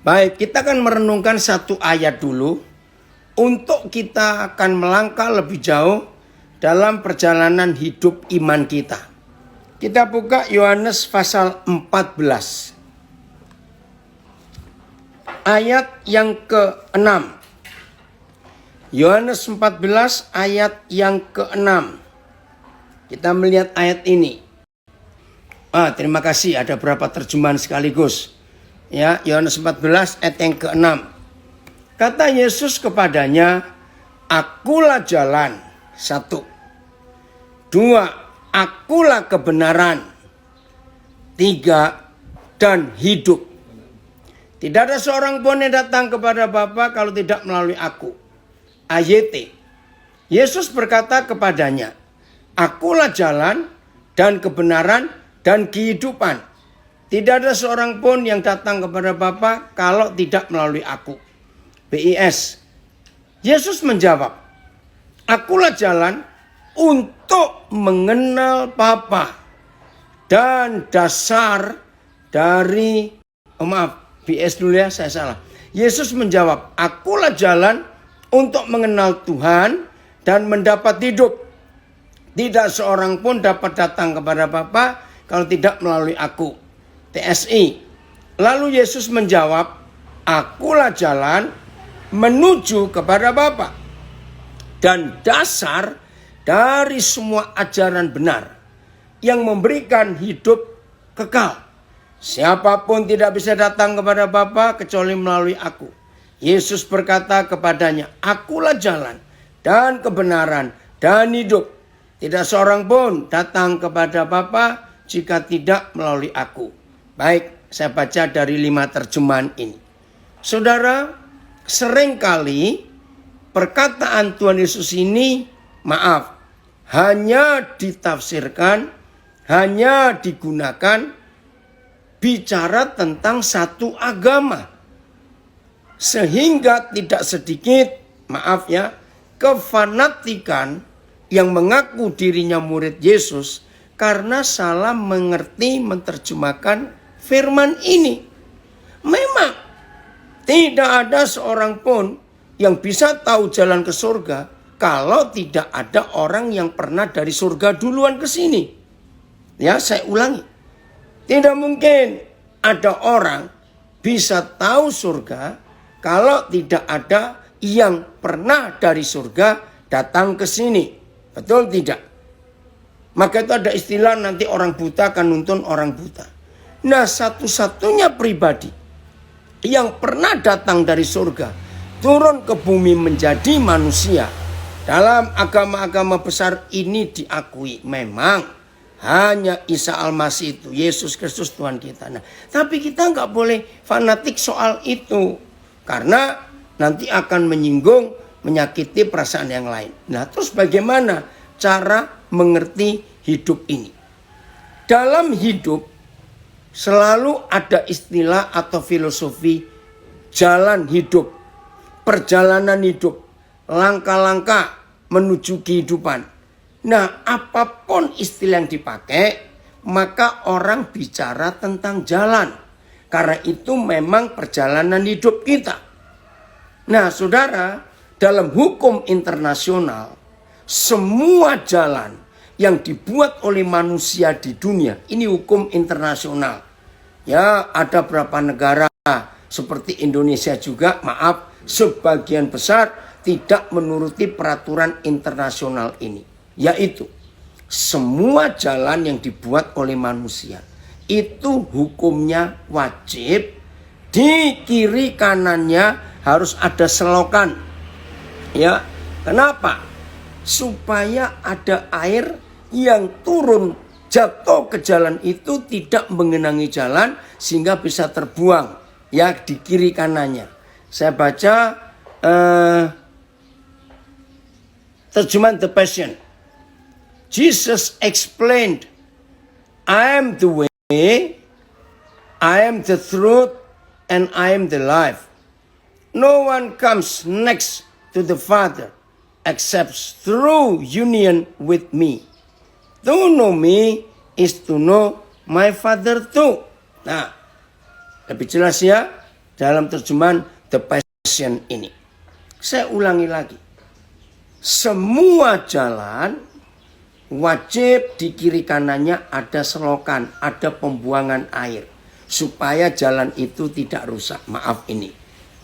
Baik, kita akan merenungkan satu ayat dulu untuk kita akan melangkah lebih jauh dalam perjalanan hidup iman kita. Kita buka Yohanes pasal 14. Ayat yang ke-6. Yohanes 14 ayat yang ke-6. Kita melihat ayat ini. Terima kasih, ada berapa terjemahan sekaligus. Ya, Yohanes 14 ayat yang ke-6. Kata Yesus kepadanya, "Akulah jalan." 1. 2. Akulah kebenaran. 3. Dan hidup. Tidak ada seorang pun yang datang kepada Bapa kalau tidak melalui aku. AYT. Yesus berkata kepadanya, "Akulah jalan dan kebenaran dan kehidupan. Tidak ada seorang pun yang datang kepada Bapa kalau tidak melalui aku." BIS. Yesus menjawab, "Akulah jalan untuk mengenal Bapa dan dasar dari..." BS dulu ya, saya salah. Yesus menjawab, "Akulah jalan untuk mengenal Tuhan dan mendapat hidup. Tidak seorang pun dapat datang kepada Bapa kalau tidak melalui aku." TSI. Lalu Yesus menjawab, "Akulah jalan menuju kepada Bapa dan dasar dari semua ajaran benar yang memberikan hidup kekal. Siapapun tidak bisa datang kepada Bapa kecuali melalui aku." Yesus berkata kepadanya, "Akulah jalan dan kebenaran dan hidup. Tidak seorang pun datang kepada Bapa jika tidak melalui aku." Baik, saya baca dari 5 terjemahan ini. Saudara, seringkali perkataan Tuhan Yesus ini, hanya ditafsirkan, hanya digunakan bicara tentang satu agama. Sehingga tidak sedikit, kefanatikan yang mengaku dirinya murid Yesus karena salah mengerti menerjemahkan firman ini. Memang tidak ada seorang pun yang bisa tahu jalan ke surga kalau tidak ada orang yang pernah dari surga duluan ke sini. Ya, saya ulangi. Tidak mungkin ada orang bisa tahu surga kalau tidak ada yang pernah dari surga datang ke sini. Betul tidak? Maka itu ada istilah nanti orang buta akan nuntun orang buta. Nah, satu-satunya pribadi yang pernah datang dari surga, turun ke bumi menjadi manusia, dalam agama-agama besar ini diakui memang hanya Isa Al-Masih itu, Yesus Kristus Tuhan kita. Nah, tapi kita nggak boleh fanatik soal itu, karena nanti akan menyinggung, menyakiti perasaan yang lain. Nah, terus bagaimana cara mengerti hidup ini? Dalam hidup selalu ada istilah atau filosofi jalan hidup, perjalanan hidup, langkah-langkah menuju kehidupan. Nah, apapun istilah yang dipakai, maka orang bicara tentang jalan. Karena itu memang perjalanan hidup kita. Nah, saudara, dalam hukum internasional, semua jalan yang dibuat oleh manusia di dunia, ini hukum internasional. Ya, ada berapa negara seperti Indonesia juga, sebagian besar tidak menuruti peraturan internasional ini. Yaitu semua jalan yang dibuat oleh manusia itu hukumnya wajib. Di kiri kanannya harus ada selokan. Ya, kenapa? Supaya ada air yang turun jatuh ke jalan itu tidak mengenangi jalan sehingga bisa terbuang ya di kiri kanannya. Saya baca terjemahan The Passion. Jesus explained, "I am the way, I am the truth, and I am the life. No one comes next to the Father except through union with me. To know me is to know my Father too." Nah, lebih jelas ya. Dalam terjemahan The Passion ini. Saya ulangi lagi. Semua jalan wajib di kiri kanannya ada selokan, ada pembuangan air. Supaya jalan itu tidak rusak. Maaf ini.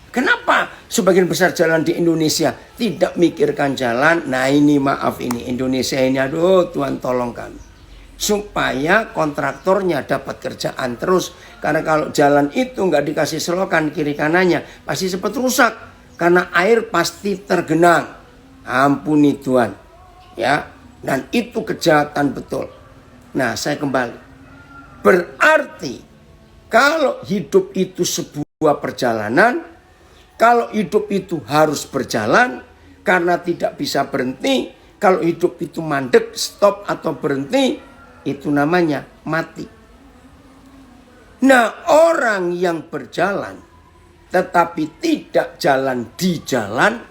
Kenapa sebagian besar jalan di Indonesia tidak mikirkan jalan? Nah ini maaf ini. Indonesia ini aduh Tuhan tolong kami. Supaya kontraktornya dapat kerjaan terus. Karena kalau jalan itu nggak dikasih selokan kiri kanannya pasti cepat rusak. Karena air pasti tergenang. Ampuni Tuhan. Ya. Dan itu kejahatan betul. Nah saya kembali. Berarti kalau hidup itu sebuah perjalanan, kalau hidup itu harus berjalan karena tidak bisa berhenti, kalau hidup itu mandek, stop atau berhenti, itu namanya mati. Nah, orang yang berjalan tetapi tidak jalan di jalan,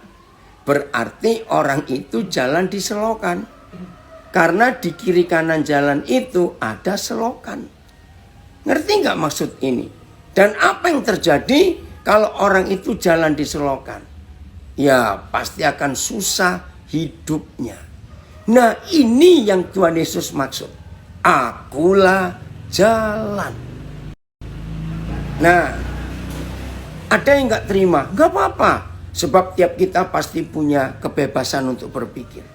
berarti orang itu jalan di selokan. Karena di kiri kanan jalan itu ada selokan. Ngerti nggak maksud ini? Dan apa yang terjadi kalau orang itu jalan di selokan? Ya pasti akan susah hidupnya. Nah ini yang Tuhan Yesus maksud. Akulah jalan. Nah ada yang nggak terima? Nggak apa-apa. Sebab tiap kita pasti punya kebebasan untuk berpikir.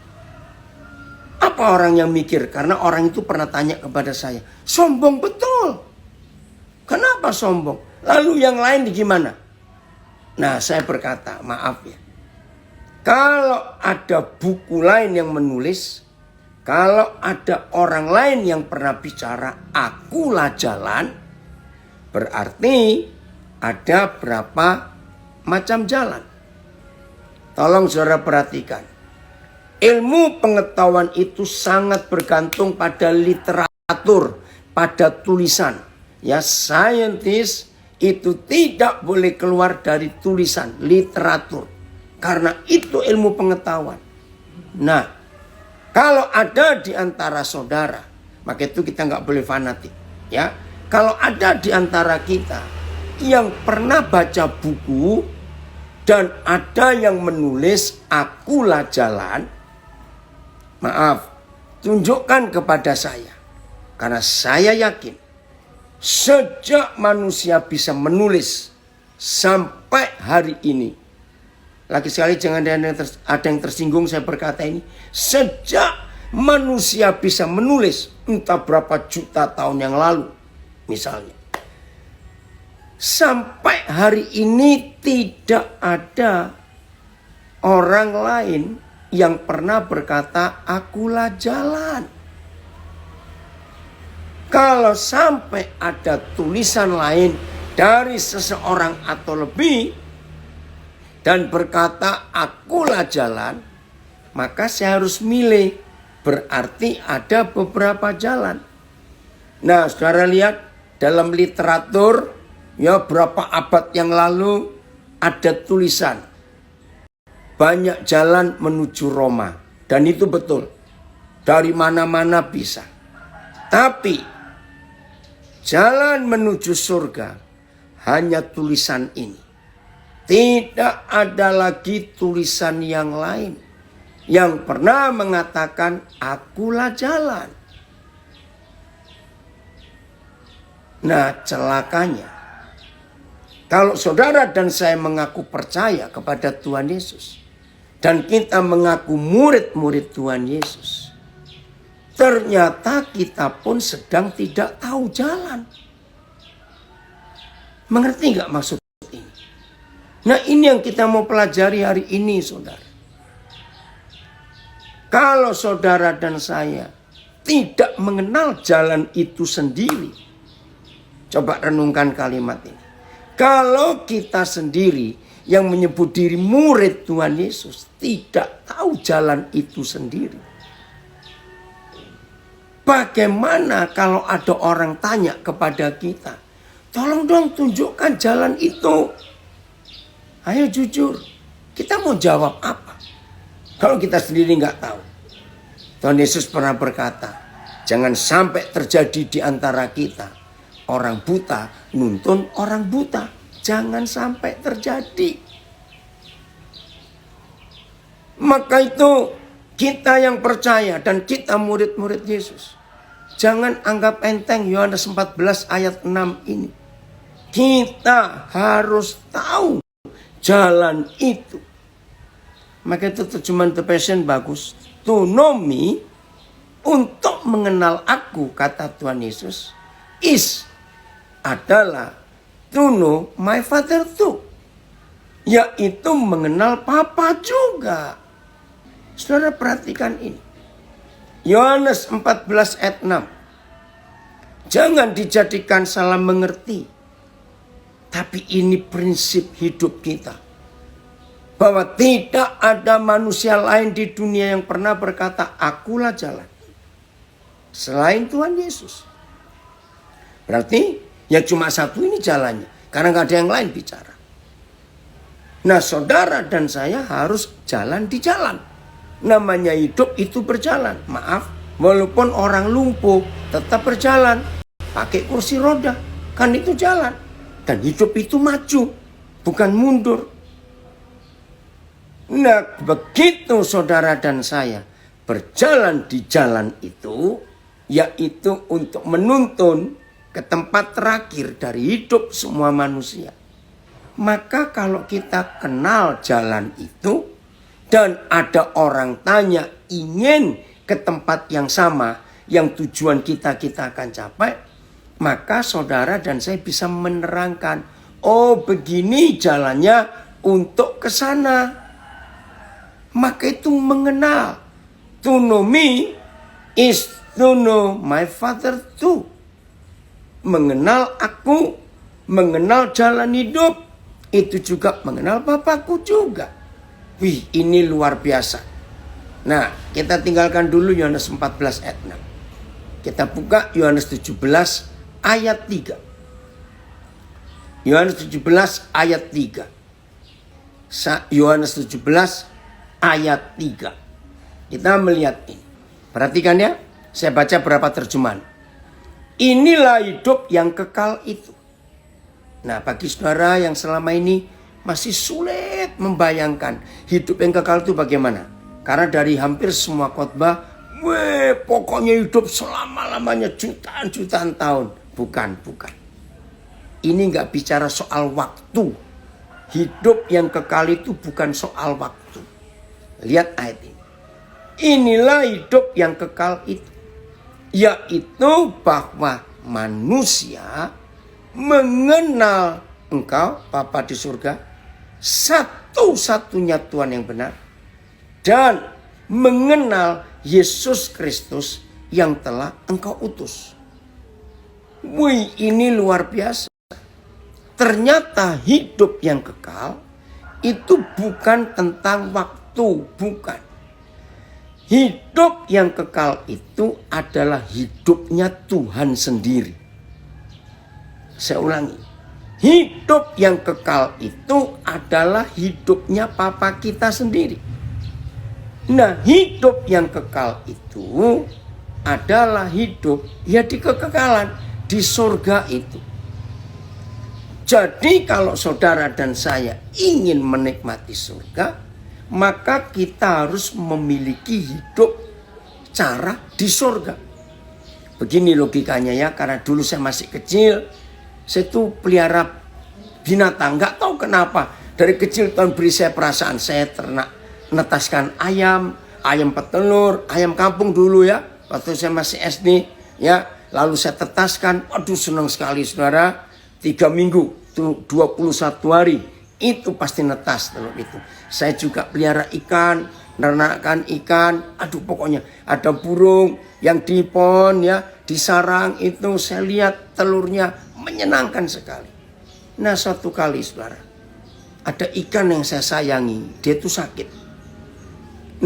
Apa orang yang mikir? Karena orang itu pernah tanya kepada saya. Sombong betul. Kenapa sombong? Lalu yang lain gimana? Nah saya berkata maaf ya. Kalau ada buku lain yang menulis. Kalau ada orang lain yang pernah bicara. Akulah jalan. Berarti ada berapa macam jalan. Tolong saudara perhatikan. Ilmu pengetahuan itu sangat bergantung pada literatur. Pada tulisan. Ya, saintis itu tidak boleh keluar dari tulisan, literatur. Karena itu ilmu pengetahuan. Nah, kalau ada di antara saudara, maka itu kita nggak boleh fanatik. Ya, kalau ada di antara kita yang pernah baca buku dan ada yang menulis akulah jalan, maaf, tunjukkan kepada saya. Karena saya yakin sejak manusia bisa menulis sampai hari ini. Lagi sekali jangan ada yang tersinggung saya berkata ini. Sejak manusia bisa menulis entah berapa juta tahun yang lalu. Misalnya. Sampai hari ini tidak ada orang lain yang pernah berkata akulah jalan. Kalau sampai ada tulisan lain dari seseorang atau lebih dan berkata akulah jalan, maka saya harus milih. Berarti ada beberapa jalan. Nah, saudara lihat dalam literatur ya berapa abad yang lalu ada tulisan banyak jalan menuju Roma dan itu betul. Dari mana-mana bisa. Tapi jalan menuju surga hanya tulisan ini. Tidak ada lagi tulisan yang lain yang pernah mengatakan akulah jalan. Nah, celakanya kalau saudara dan saya mengaku percaya kepada Tuhan Yesus dan kita mengaku murid-murid Tuhan Yesus, ternyata kita pun sedang tidak tahu jalan. Mengerti gak maksud ini? Nah ini yang kita mau pelajari hari ini saudara. Kalau saudara dan saya tidak mengenal jalan itu sendiri. Coba renungkan kalimat ini. Kalau kita sendiri yang menyebut diri murid Tuhan Yesus tidak tahu jalan itu sendiri. Bagaimana kalau ada orang tanya kepada kita, tolong dong tunjukkan jalan itu. Ayo jujur, kita mau jawab apa? Kalau kita sendiri nggak tahu. Tuhan Yesus pernah berkata, jangan sampai terjadi di antara kita orang buta nuntun orang buta. jangan sampai terjadi. Maka itu kita yang percaya dan kita murid-murid Yesus, jangan anggap enteng Yohanes 14 ayat 6 ini. Kita harus tahu jalan itu. Maka itu terjemahan The Passion bagus. To know me, untuk mengenal aku, kata Tuhan Yesus, adalah to know my Father too. Yaitu mengenal Papa juga. Saudara perhatikan ini. Yohanes 14 ayat 6. Jangan dijadikan salah mengerti. Tapi ini prinsip hidup kita. Bahwa tidak ada manusia lain di dunia yang pernah berkata, akulah jalan. Selain Tuhan Yesus. Berarti ya cuma satu ini jalannya. Karena gak ada yang lain bicara. Nah saudara dan saya harus jalan di jalan. Namanya hidup itu berjalan. Maaf, walaupun orang lumpuh tetap berjalan. Pakai kursi roda. Kan itu jalan. Dan hidup itu maju. Bukan mundur. Nah begitu saudara dan saya berjalan di jalan itu. Yaitu untuk menuntun ke tempat terakhir dari hidup semua manusia. Maka kalau kita kenal jalan itu. Dan ada orang tanya ingin ke tempat yang sama. Yang tujuan kita akan capai. Maka saudara dan saya bisa menerangkan. Oh begini jalannya untuk ke sana. Maka itu mengenal. To know me is to know my Father too. Mengenal aku. Mengenal jalan hidup. Itu juga mengenal Bapakku juga. Wih, ini luar biasa. Nah, kita tinggalkan dulu Yohanes 14 ayat 6. Kita buka Yohanes 17 ayat 3. Yohanes 17 ayat 3. Yohanes 17 ayat 3. Kita melihat ini. Perhatikan ya, saya baca berapa terjemahan. Inilah hidup yang kekal itu. Nah, bagi saudara yang selama ini masih sulit membayangkan hidup yang kekal itu bagaimana. Karena dari hampir semua khotbah, pokoknya hidup selama-lamanya jutaan tahun. Bukan. Ini gak bicara soal waktu. Hidup yang kekal itu bukan soal waktu. Lihat ayat ini. Inilah hidup yang kekal itu. Yaitu bahwa manusia mengenal engkau, Bapa di surga, satu-satunya Tuhan yang benar, dan mengenal Yesus Kristus yang telah engkau utus. Wih, ini luar biasa. Ternyata hidup yang kekal itu bukan tentang waktu, bukan. Hidup yang kekal itu adalah hidupnya Tuhan sendiri. Saya ulangi. Hidup yang kekal itu adalah hidupnya Papa kita sendiri. Nah, hidup yang kekal itu adalah hidup ya di kekekalan, di surga itu. Jadi kalau saudara dan saya ingin menikmati surga, maka kita harus memiliki hidup cara di surga. Begini logikanya ya, karena dulu saya masih kecil, saya tuh pelihara binatang, nggak tahu kenapa. Dari kecil Tuhan beri saya perasaan, saya ternak, netaskan ayam petelur, ayam kampung dulu ya. Waktu saya masih SD ya, lalu saya tetaskan, aduh senang sekali saudara. 3 minggu, tuh 21 hari, itu pasti netas telur itu. Saya juga pelihara ikan, menernakan ikan, aduh pokoknya ada burung yang di pon ya, di sarang itu saya lihat telurnya. Menyenangkan sekali. Nah suatu kali saudara, ada ikan yang saya sayangi, dia itu sakit.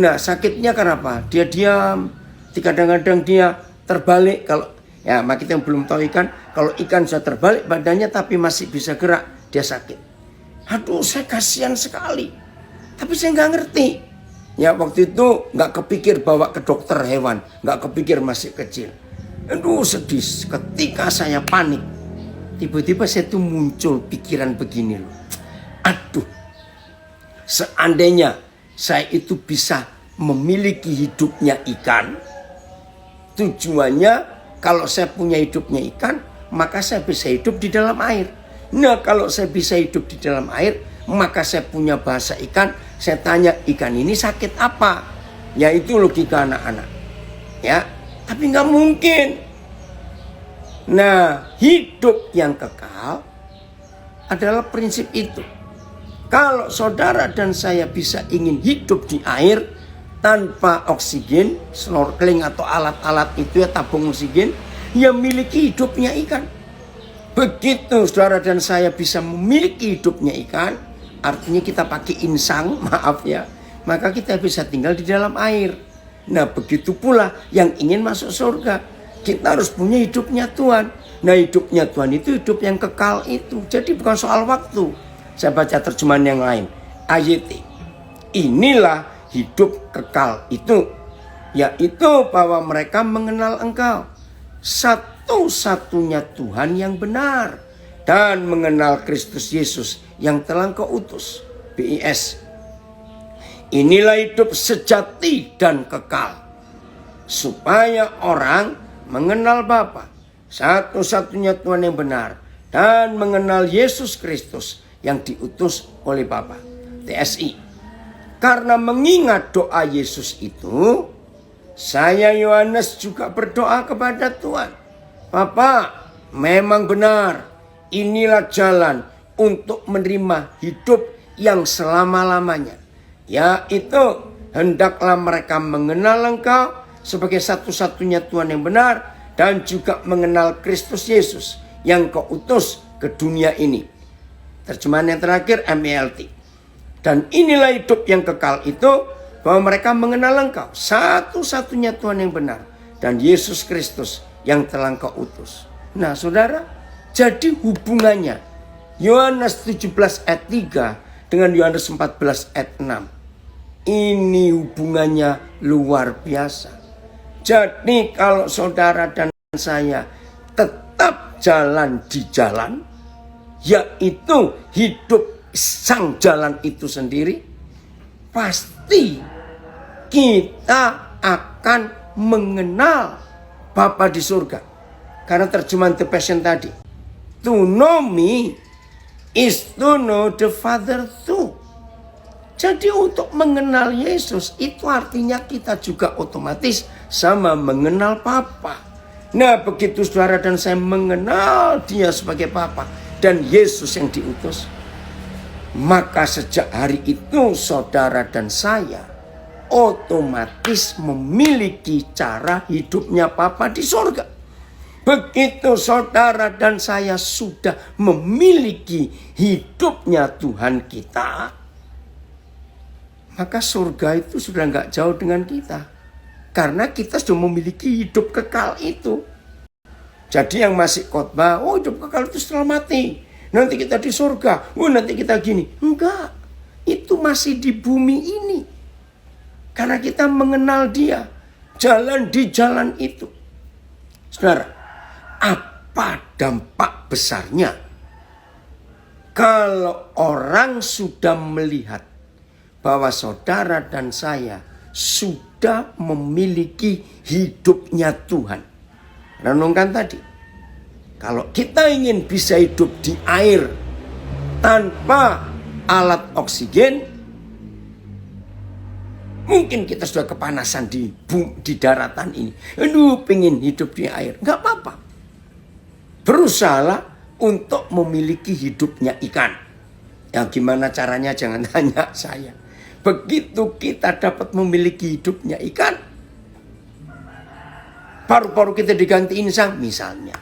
Nah sakitnya kenapa? Dia diam, kadang-kadang dia terbalik. Kalau ya maka kita yang belum tahu ikan, kalau ikan sudah terbalik badannya tapi masih bisa gerak, dia sakit. Aduh saya kasihan sekali. Tapi saya nggak ngerti. Ya waktu itu nggak kepikir bawa ke dokter hewan, nggak kepikir masih kecil. Aduh sedih. Ketika saya panik, tiba-tiba saya tuh muncul pikiran begini loh. Aduh, seandainya saya itu bisa memiliki hidupnya ikan, tujuannya kalau saya punya hidupnya ikan, maka saya bisa hidup di dalam air. Nah, kalau saya bisa hidup di dalam air, maka saya punya bahasa ikan. Saya tanya, ikan ini sakit apa? Ya, itu logika anak-anak. Ya, tapi nggak mungkin. Nah, hidup yang kekal adalah prinsip itu. Kalau saudara dan saya bisa ingin hidup di air tanpa oksigen, snorkeling atau alat-alat itu ya, tabung oksigen, yang miliki hidupnya ikan. Begitu saudara dan saya bisa memiliki hidupnya ikan, artinya kita pakai insang, maaf ya, maka kita bisa tinggal di dalam air. Nah, begitu pula yang ingin masuk surga, kita harus punya hidupnya Tuhan. Nah, hidupnya Tuhan itu hidup yang kekal itu. Jadi bukan soal waktu. Saya baca terjemahan yang lain. AYT. Inilah hidup kekal itu, yaitu bahwa mereka mengenal Engkau, satu-satunya Tuhan yang benar, dan mengenal Kristus Yesus yang telah Engkau utus. BIS. Inilah hidup sejati dan kekal, supaya orang mengenal Bapa, satu-satunya Tuhan yang benar, dan mengenal Yesus Kristus yang diutus oleh Bapa. TSI. Karena mengingat doa Yesus itu, saya Yohanes juga berdoa kepada Tuhan. Bapa, memang benar, inilah jalan untuk menerima hidup yang selama-lamanya, yaitu hendaklah mereka mengenal Engkau sebagai satu-satunya Tuhan yang benar, dan juga mengenal Kristus Yesus yang Kau utus ke dunia ini. Terjemahan yang terakhir MELT. Dan inilah hidup yang kekal itu, bahwa mereka mengenal Engkau, satu-satunya Tuhan yang benar, dan Yesus Kristus yang telah Engkau utus. Nah saudara, jadi hubungannya Yohanes 17 ayat 3 dengan Yohanes 14 ayat 6. Ini hubungannya luar biasa. Jadi kalau saudara dan saya tetap jalan di jalan, yaitu hidup sang jalan itu sendiri, pasti kita akan mengenal Bapa di surga. Karena terjemahan The Passion tadi, to know me is to know the Father too. Jadi untuk mengenal Yesus itu artinya kita juga otomatis sama mengenal Bapa. Nah, begitu saudara dan saya mengenal Dia sebagai Bapa dan Yesus yang diutus, maka sejak hari itu saudara dan saya otomatis memiliki cara hidupnya Bapa di surga. Begitu saudara dan saya sudah memiliki hidupnya Tuhan kita, maka surga itu sudah gak jauh dengan kita. Karena kita sudah memiliki hidup kekal itu. Jadi yang masih khotbah, oh hidup kekal itu setelah mati, nanti kita di surga, oh nanti kita gini. Enggak, itu masih di bumi ini. Karena kita mengenal Dia, jalan di jalan itu. Saudara, apa dampak besarnya kalau orang sudah melihat bahwa saudara dan saya sudah memiliki hidupnya Tuhan? Renungkan tadi, kalau kita ingin bisa hidup di air tanpa alat oksigen, mungkin kita sudah kepanasan di daratan ini. Aduh, pengen hidup di air. Gak apa-apa. Berusahalah untuk memiliki hidupnya ikan. Ya gimana caranya jangan tanya saya. Begitu kita dapat memiliki hidupnya ikan, paru-paru kita diganti insang misalnya,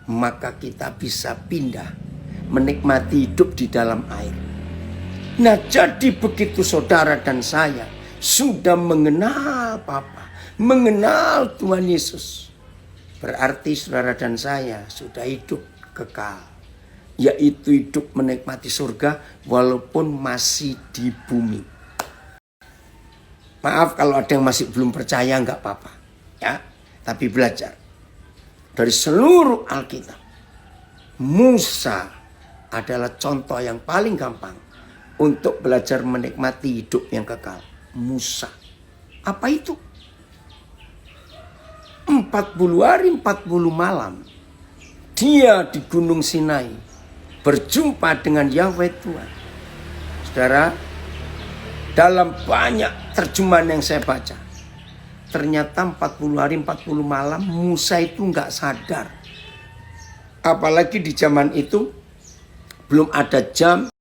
maka kita bisa pindah menikmati hidup di dalam air. Nah, jadi begitu saudara dan saya sudah mengenal Bapa, mengenal Tuhan Yesus, berarti saudara dan saya sudah hidup kekal, yaitu hidup menikmati surga walaupun masih di bumi. Maaf kalau ada yang masih belum percaya, nggak apa-apa ya. Tapi belajar dari seluruh Alkitab, Musa adalah contoh yang paling gampang untuk belajar menikmati hidup yang kekal. Musa. Apa itu? 40 hari 40 malam. Dia di Gunung Sinai berjumpa dengan Yahweh Tuhan. Saudara, dalam banyak terjemahan yang saya baca, ternyata 40 hari 40 malam Musa itu nggak sadar. Apalagi di zaman itu belum ada jam,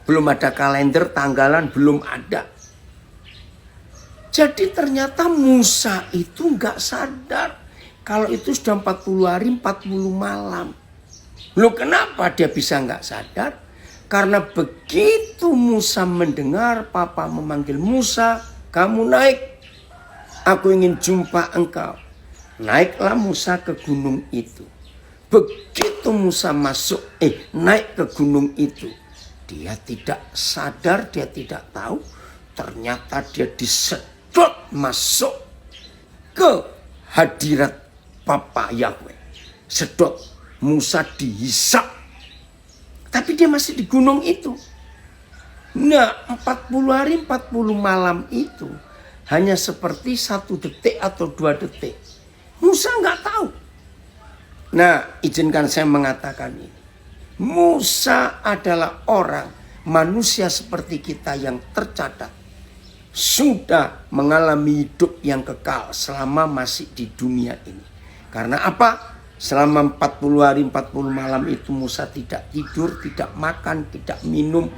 belum ada kalender, tanggalan belum ada. Jadi ternyata Musa itu nggak sadar kalau itu sudah 40 hari 40 malam. Loh, kenapa dia bisa nggak sadar? Karena begitu Musa mendengar Papa memanggil, Musa, kamu naik. Aku ingin jumpa engkau. Naiklah Musa ke gunung itu. Begitu Musa naik ke gunung itu, dia tidak sadar, dia tidak tahu, ternyata dia disedot masuk ke hadirat Papa Yahweh. Sedot, Musa dihisap, tapi dia masih di gunung itu. Nah, 40 hari 40 malam itu hanya seperti 1 detik atau 2 detik. Musa nggak tahu. Nah, izinkan saya mengatakan ini. Musa adalah orang, manusia seperti kita yang tercatat sudah mengalami hidup yang kekal selama masih di dunia ini. Karena apa? Selama 40 hari 40 malam itu Musa tidak tidur, tidak makan, tidak minum,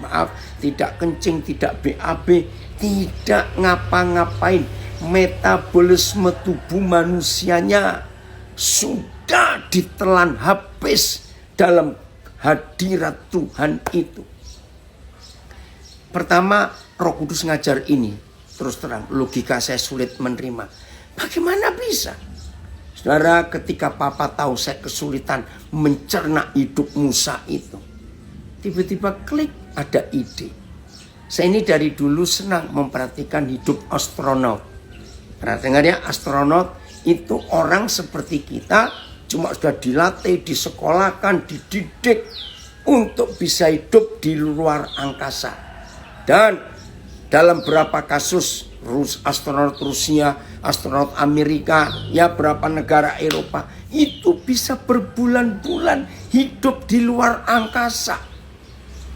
tidak kencing, tidak BAB, tidak ngapa-ngapain. Metabolisme tubuh manusianya sudah ditelan habis dalam hadirat Tuhan itu. Pertama, Roh Kudus ngajar ini. Terus terang, logika saya sulit menerima. Bagaimana bisa? Saudara, ketika Papa tahu saya kesulitan mencerna hidup Musa itu, tiba-tiba klik, ada ide. Saya ini dari dulu senang memperhatikan hidup astronot. Perhatikan ya, astronot itu orang seperti kita, cuma sudah dilatih, disekolahkan, dididik untuk bisa hidup di luar angkasa. Dan dalam beberapa kasus astronot Rusia, astronot Amerika, ya berapa negara Eropa, itu bisa berbulan-bulan hidup di luar angkasa.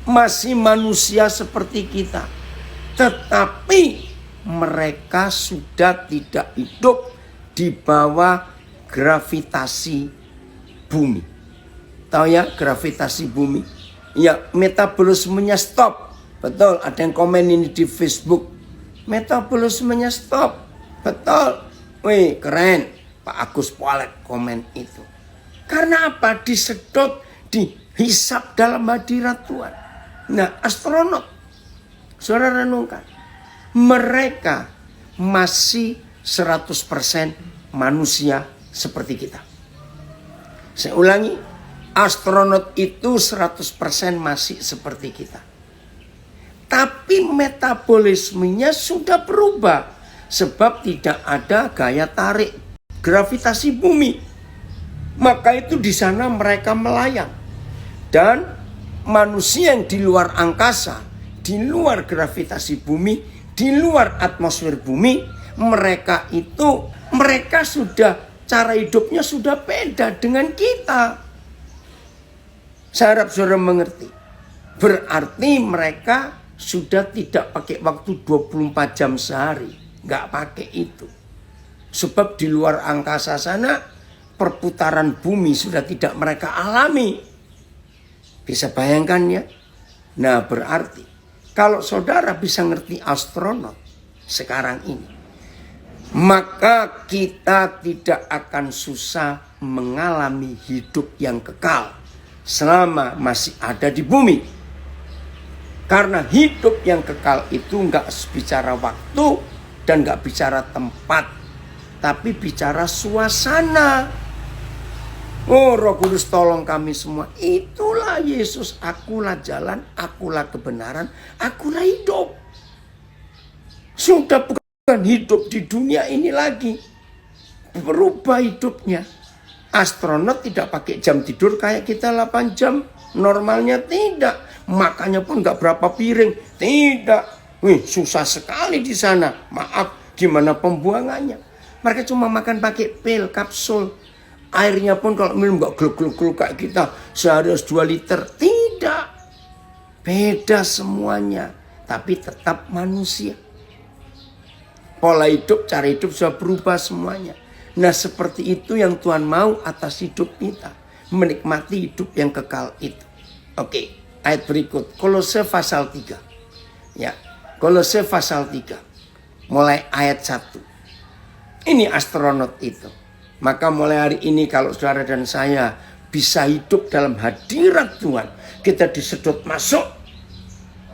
Masih manusia seperti kita. Tetapi mereka sudah tidak hidup di bawah gravitasi bumi. Tahu ya gravitasi bumi? Ya, metabolismenya stop. Betul, ada yang komen ini di Facebook. Metabolismenya stop. Betul. Wih, keren. Pak Agus Poalet komen itu. Karena apa? Disedot, dihisap dalam hadirat Tuhan. Nah, astronot, saudara renungkan. Mereka masih 100% manusia seperti kita. Saya ulangi, astronot itu 100% masih seperti kita. Tapi metabolismenya sudah berubah. Sebab tidak ada gaya tarik gravitasi bumi. Maka itu di sana mereka melayang. Dan manusia yang di luar angkasa, di luar gravitasi bumi, di luar atmosfer bumi, mereka sudah, cara hidupnya sudah beda dengan kita. Saya harap saudara mengerti. Berarti mereka sudah tidak pakai waktu 24 jam sehari. Nggak pakai itu. Sebab di luar angkasa sana, perputaran bumi sudah tidak mereka alami. Bisa bayangkan ya? Nah, berarti kalau saudara bisa ngerti astronot sekarang ini, maka kita tidak akan susah mengalami hidup yang kekal selama masih ada di bumi. Karena hidup yang kekal itu nggak bicara waktu dan nggak bicara tempat, tapi bicara suasana. Oh, Roh Kudus tolong kami semua. Itulah Yesus, akulah jalan, akulah kebenaran, akulah hidup. Sudah bukan hidup di dunia ini lagi. Berubah hidupnya. Astronot tidak pakai jam tidur kayak kita 8 jam. Normalnya tidak. Makannya pun nggak berapa piring. Tidak. Wih, susah sekali di sana. Maaf, gimana pembuangannya? Mereka cuma makan pakai pil, kapsul. Airnya pun kalau minum nggak gluk-gluk kayak kita. Sehari harus 2 liter. Tidak. Beda semuanya. Tapi tetap manusia. Pola hidup, cara hidup sudah berubah semuanya. Nah, seperti itu yang Tuhan mau atas hidup kita. Menikmati hidup yang kekal itu. Oke, ayat berikut. Kolose pasal 3. Ya, Kolose pasal 3. Mulai ayat 1. Ini astronot itu. Maka mulai hari ini kalau saudara dan saya bisa hidup dalam hadirat Tuhan. Kita disedot masuk.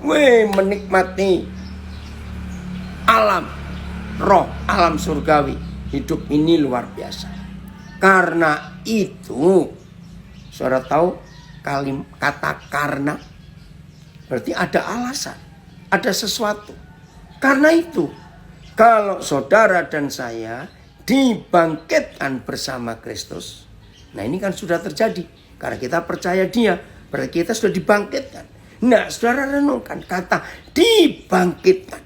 Menikmati alam roh, alam surgawi. Hidup ini luar biasa. Karena itu, saudara tahu kata karena berarti ada alasan, ada sesuatu. Karena itu, kalau saudara dan saya dibangkitkan bersama Kristus, nah ini kan sudah terjadi. Karena kita percaya Dia, berarti kita sudah dibangkitkan. Nah, saudara renungkan kata dibangkitkan.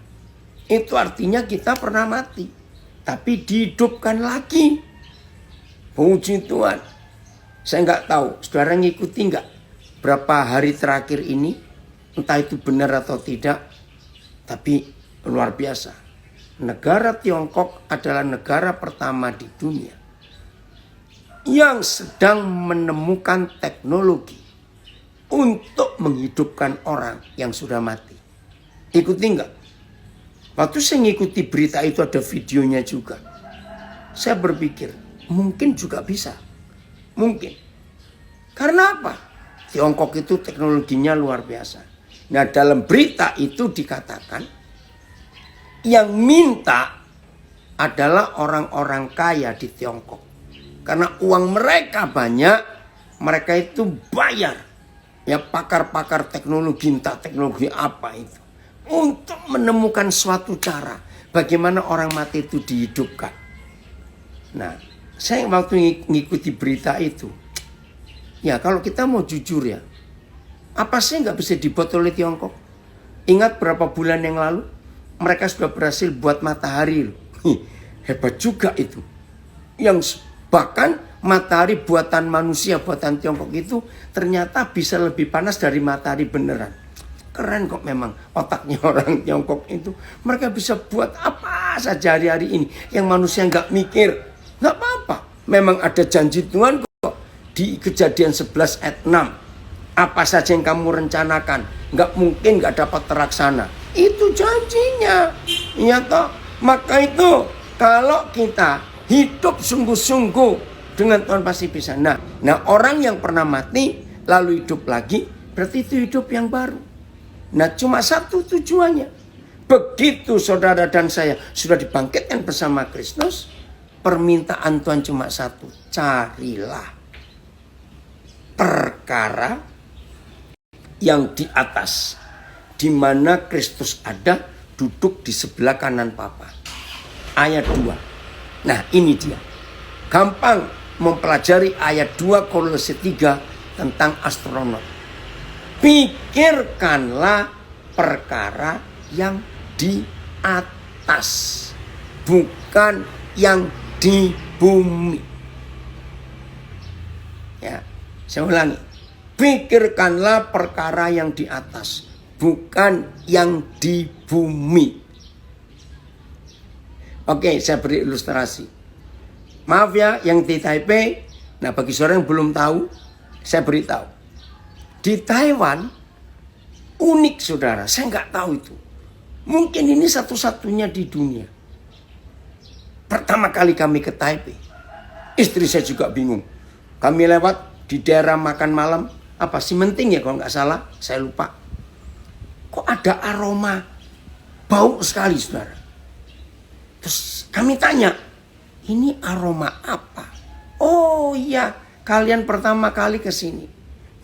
Itu artinya kita pernah mati. Tapi dihidupkan lagi. Puji Tuhan. Saya nggak tahu, saudara ngikuti nggak berapa hari terakhir ini, entah itu benar atau tidak, tapi luar biasa. Negara Tiongkok adalah negara pertama di dunia yang sedang menemukan teknologi untuk menghidupkan orang yang sudah mati. Ikuti nggak? Waktu saya ngikuti berita itu ada videonya juga. Saya berpikir mungkin juga bisa. Mungkin. Karena apa? Tiongkok itu teknologinya luar biasa. Nah, dalam berita itu dikatakan yang minta adalah orang-orang kaya di Tiongkok. Karena uang mereka banyak, mereka itu bayar. Ya pakar-pakar teknologi, entah teknologi apa itu. Untuk menemukan suatu cara bagaimana orang mati itu dihidupkan. Nah, saya waktu ngikuti berita itu, ya kalau kita mau jujur ya, apa sih nggak bisa dibuat oleh Tiongkok? Ingat berapa bulan yang lalu mereka sudah berhasil buat matahari loh. Hebat juga itu. Yang bahkan matahari buatan manusia, buatan Tiongkok itu ternyata bisa lebih panas dari matahari beneran. Keren kok memang otaknya orang Tiongkok itu. Mereka bisa buat apa saja hari-hari ini yang manusia nggak mikir. Nggak apa-apa. Memang ada janji Tuhan kok. Di Kejadian 11 ayat 6. Apa saja yang kamu rencanakan, nggak mungkin nggak dapat terlaksana. Itu janjinya. Iya toh. Maka itu kalau kita hidup sungguh-sungguh dengan Tuhan pasti bisa. Nah orang yang pernah mati lalu hidup lagi, berarti itu hidup yang baru. Nah cuma satu tujuannya. Begitu saudara dan saya sudah dibangkitkan bersama Kristus, permintaan Tuhan cuma satu. Carilah perkara yang di atas, di mana Kristus ada, duduk di sebelah kanan Bapa. Ayat 2. Nah ini dia. Gampang mempelajari ayat 2 Kolose 3 tentang astronot. Pikirkanlah perkara yang di atas, bukan yang di bumi. Ya, saya ulangi. Pikirkanlah perkara yang di atas, bukan yang di bumi. Oke, saya beri ilustrasi. Maaf ya yang di Taipei. Nah, bagi saudara yang belum tahu, saya beritahu. Di Taiwan, unik saudara, saya nggak tahu itu. Mungkin ini satu-satunya di dunia. Pertama kali kami ke Taipei, istri saya juga bingung. Kami lewat di daerah makan malam, apa Simenting ya kalau nggak salah, saya lupa. Kok ada aroma bau sekali saudara. Terus kami tanya, ini aroma apa? Oh iya, kalian pertama kali ke sini.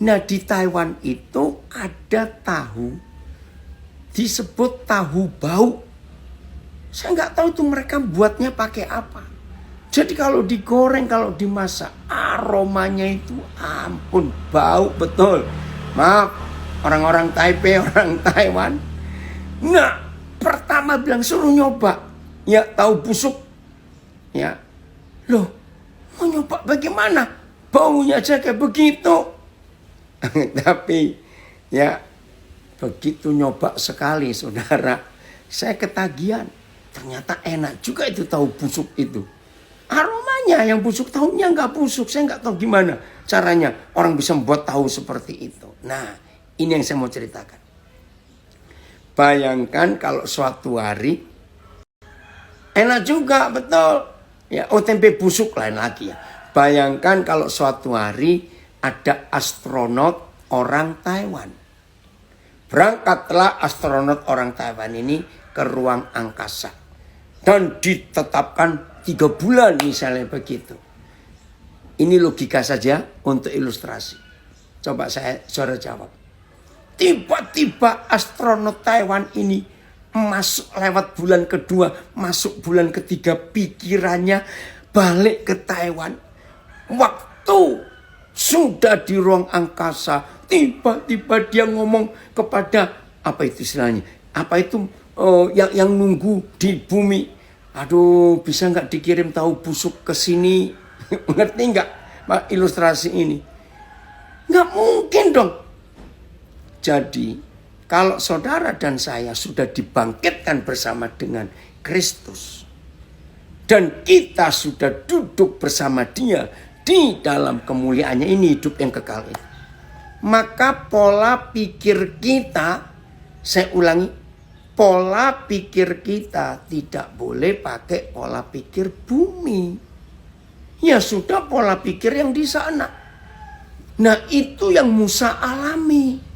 Nah di Taiwan itu ada tahu disebut tahu bau. Saya nggak tahu itu mereka buatnya pakai apa. Jadi kalau digoreng, kalau dimasak, aromanya itu ampun, bau betul. Maaf, orang-orang Taipei, orang Taiwan. Nah, pertama bilang suruh nyoba. Ya, tahu busuk. Ya, loh, mau nyoba bagaimana? Baunya aja kayak begitu. Tapi, ya, begitu nyoba sekali, saudara. Saya ketagihan. Ternyata enak juga itu tahu busuk itu. Aromanya yang busuk, tahunya nggak busuk. Saya nggak tahu gimana caranya orang bisa membuat tahu seperti itu. Nah, ini yang saya mau ceritakan. Bayangkan kalau suatu hari enak juga, betul. Ya, tempe busuk lain lagi ya. Bayangkan kalau suatu hari ada astronot orang Taiwan. Berangkatlah astronot orang Taiwan ini ke ruang angkasa. Dan ditetapkan 3 bulan misalnya begitu. Ini logika saja untuk ilustrasi. Coba saudara jawab. Tiba-tiba astronot Taiwan ini masuk lewat bulan kedua, masuk bulan ketiga, pikirannya balik ke Taiwan. Waktu sudah di ruang angkasa, tiba-tiba dia ngomong kepada apa itu istilahnya? Apa itu yang nunggu di bumi? Aduh, bisa nggak dikirim tahu busuk ke sini? Ngerti nggak ilustrasi ini? Nggak mungkin dong. Jadi, kalau saudara dan saya sudah dibangkitkan bersama dengan Kristus, dan kita sudah duduk bersama Dia di dalam kemuliaannya, ini hidup yang kekal itu, maka pola pikir kita, saya ulangi, pola pikir kita tidak boleh pakai pola pikir bumi. Ya sudah, pola pikir yang di sana. Nah, itu yang Musa alami.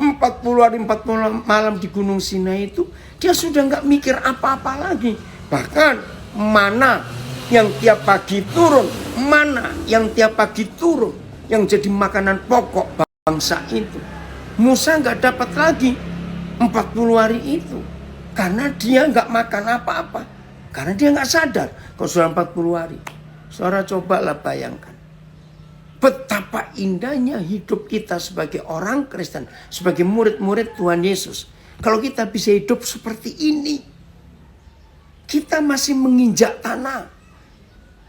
40 hari 40 malam di Gunung Sinai itu, dia sudah nggak mikir apa-apa lagi. Bahkan mana yang tiap pagi turun, mana yang tiap pagi turun, yang jadi makanan pokok bangsa itu, Musa nggak dapat lagi 40 hari itu. Karena dia nggak makan apa-apa. Karena dia nggak sadar kalau sudah 40 hari. Saudara cobalah bayangkan. Betapa indahnya hidup kita sebagai orang Kristen, sebagai murid-murid Tuhan Yesus. Kalau kita bisa hidup seperti ini, kita masih menginjak tanah.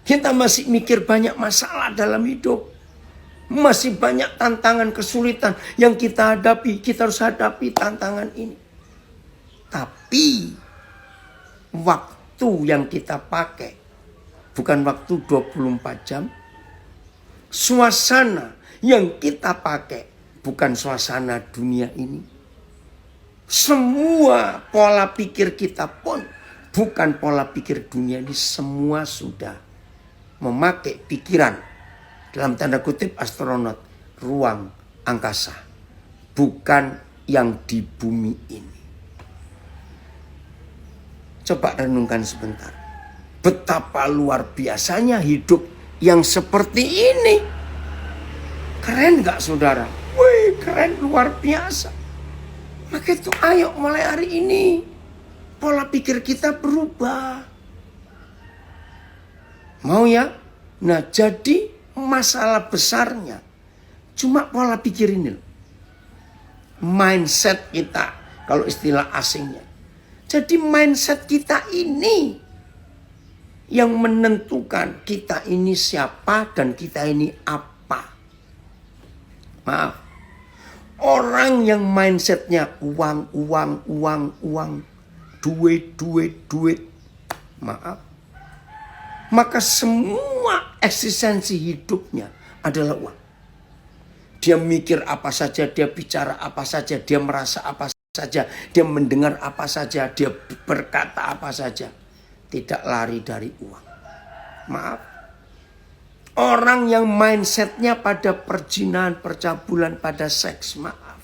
Kita masih mikir banyak masalah dalam hidup. Masih banyak tantangan, kesulitan yang kita hadapi. Kita harus hadapi tantangan ini. Tapi waktu yang kita pakai bukan waktu 24 jam. Suasana yang kita pakai bukan suasana dunia ini. Semua pola pikir kita pun bukan pola pikir dunia ini. Semua sudah memakai pikiran, dalam tanda kutip astronot, ruang angkasa. Bukan yang di bumi ini. Coba renungkan sebentar. Betapa luar biasanya hidup yang seperti ini. Keren gak saudara? Wih, keren, luar biasa. Maka itu ayo mulai hari ini pola pikir kita berubah. Mau ya? Nah, jadi masalah besarnya cuma pola pikir ini. Mindset kita, kalau istilah asingnya. Jadi mindset kita ini yang menentukan kita ini siapa dan kita ini apa. Maaf. Orang yang mindsetnya uang. Duit. Maaf. Maka semua eksistensi hidupnya adalah uang. Dia mikir apa saja, dia bicara apa saja, dia merasa apa saja, dia mendengar apa saja, dia berkata apa saja. Tidak lari dari uang. Maaf. Orang yang mindsetnya pada perzinahan, percabulan, pada seks. Maaf.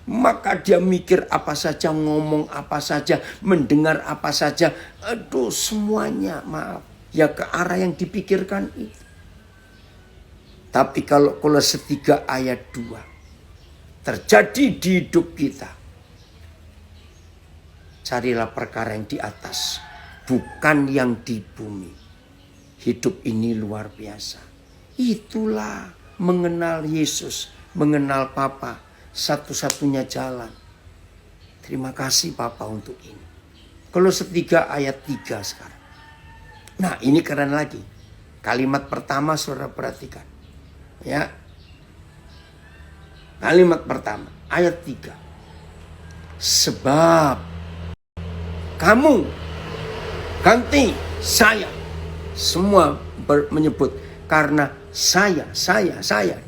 Maka dia mikir apa saja, ngomong apa saja, mendengar apa saja. Aduh, semuanya maaf. Ya ke arah yang dipikirkan itu. Tapi kalau Kolose 3 ayat 2 terjadi di hidup kita, carilah perkara yang di atas, bukan yang di bumi. hidup ini luar biasa. Itulah mengenal Yesus, mengenal Papa, satu-satunya jalan. Terima kasih Papa untuk ini. Kolose 3 ayat 3 sekarang. Nah, ini keren lagi. Kalimat pertama saudara perhatikan. Ya. Kalimat pertama, ayat 3. Sebab kamu ganti saya. Semua menyebut karena saya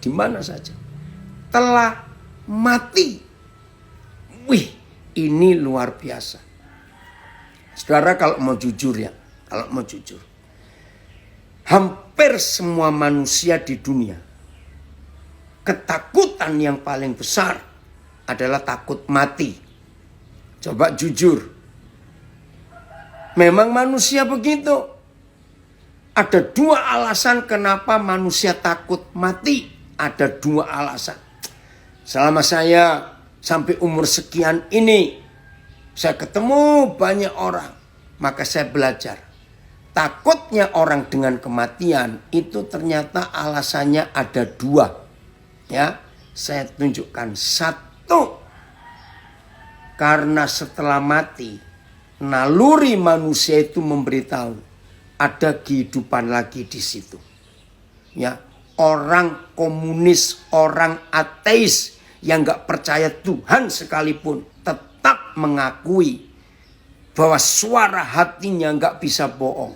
di mana saja telah mati. Wih, ini luar biasa. Saudara kalau mau jujur ya, hampir semua manusia di dunia, ketakutan yang paling besar adalah takut mati. Coba jujur. Memang manusia begitu. Ada 2 alasan kenapa manusia takut mati. Ada 2 alasan. Selama saya sampai umur sekian ini, saya ketemu banyak orang. Maka saya belajar. Takutnya orang dengan kematian itu ternyata alasannya ada 2. Ya, saya tunjukkan. 1, karena setelah mati, naluri manusia itu memberitahu ada kehidupan lagi di situ. Ya, orang komunis, orang ateis yang gak percaya Tuhan sekalipun tetap mengakui bahwa suara hatinya gak bisa bohong.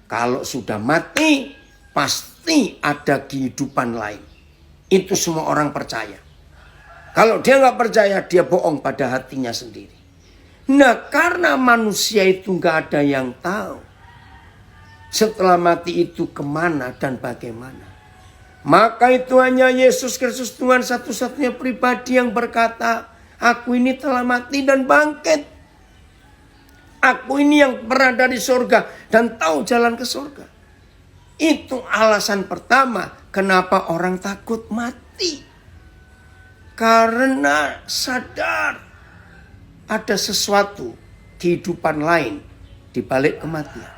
Kalau sudah mati, pasti ada kehidupan lain. Itu semua orang percaya. Kalau dia gak percaya, dia bohong pada hatinya sendiri. Nah, karena manusia itu gak ada yang tahu setelah mati itu kemana dan bagaimana. Maka itu hanya Yesus Kristus Tuhan satu-satunya pribadi yang berkata, aku ini telah mati dan bangkit. Aku ini yang pernah dari surga dan tahu jalan ke surga. Itu alasan pertama kenapa orang takut mati. Karena sadar ada sesuatu kehidupan lain di balik kematian.